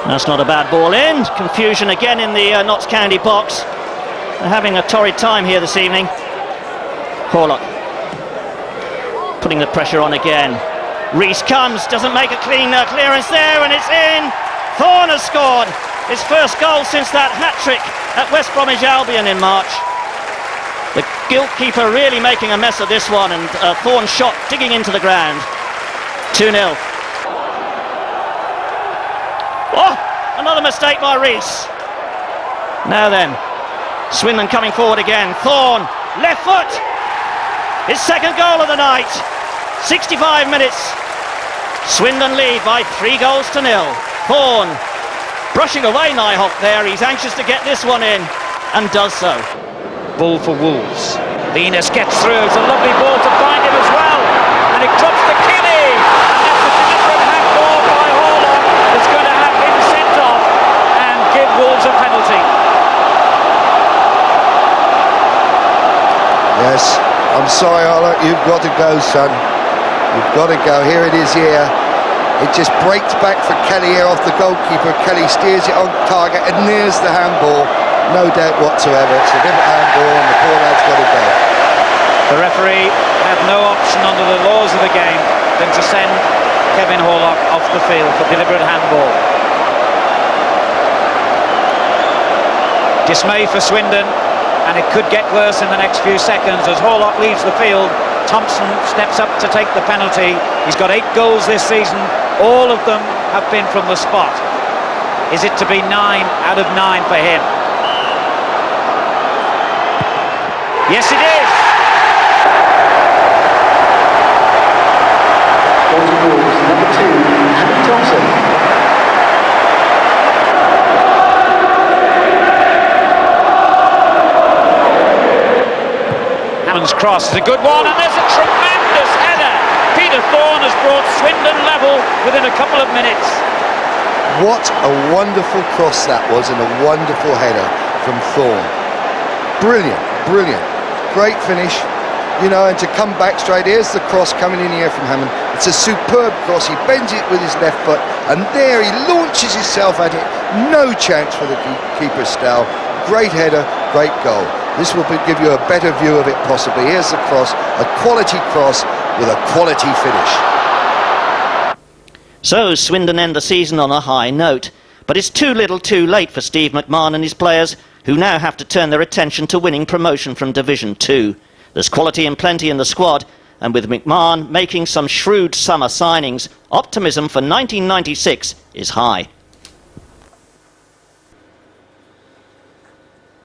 That's not a bad ball in. Confusion again in the Notts County box. They're having a torrid time here this evening. Horlock putting the pressure on again. Rees comes, doesn't make a clean clearance there, and it's in. Thorne has scored his first goal since that hat-trick at West Bromwich Albion in March. The goalkeeper really making a mess of this one, and Thorne's shot digging into the ground. 2-0. Oh, another mistake by Rees. Now then, Swindon coming forward again. Thorne, left foot. His second goal of the night. 65 minutes. Swindon lead by 3-0. Thorne brushing away Nyholt there. He's anxious to get this one in, and does so. Ball for Wolves. Venus gets through. It's a lovely ball to find him as well. And it drops to Kenny. And that's the finish from Wolves a penalty. Yes, I'm sorry, Harlock, you've got to go, son. You've got to go. Here it is here. It just breaks back for Kelly here off the goalkeeper. Kelly steers it on target, and there's the handball. No doubt whatsoever. It's a different handball, and the ball has got to go. The referee had no option under the laws of the game than to send Kevin Horlock off the field for deliberate handball. Dismay for Swindon, and it could get worse in the next few seconds as Horlock leaves the field. Thompson steps up to take the penalty. He's got 8 goals this season. All of them have been from the spot. Is it to be 9 out of 9 for him? Yes, it is. Number 2, Andy Thompson. Hammond's cross is a good one, and there's a tremendous header. Peter Thorne has brought Swindon level within a couple of minutes. What a wonderful cross that was, and a wonderful header from Thorne. Brilliant, brilliant. Great finish. You know, and to come back straight, here's the cross coming in here from Hammond. It's a superb cross. He bends it with his left foot, and there he launches himself at it. No chance for the keeper, Stow. Great header, great goal. This will give you a better view of it possibly. Here's the cross, a quality cross with a quality finish. So Swindon end the season on a high note, but it's too little too late for Steve McMahon and his players, who now have to turn their attention to winning promotion from Division 2. There's quality and plenty in the squad, and with McMahon making some shrewd summer signings, optimism for 1996 is high.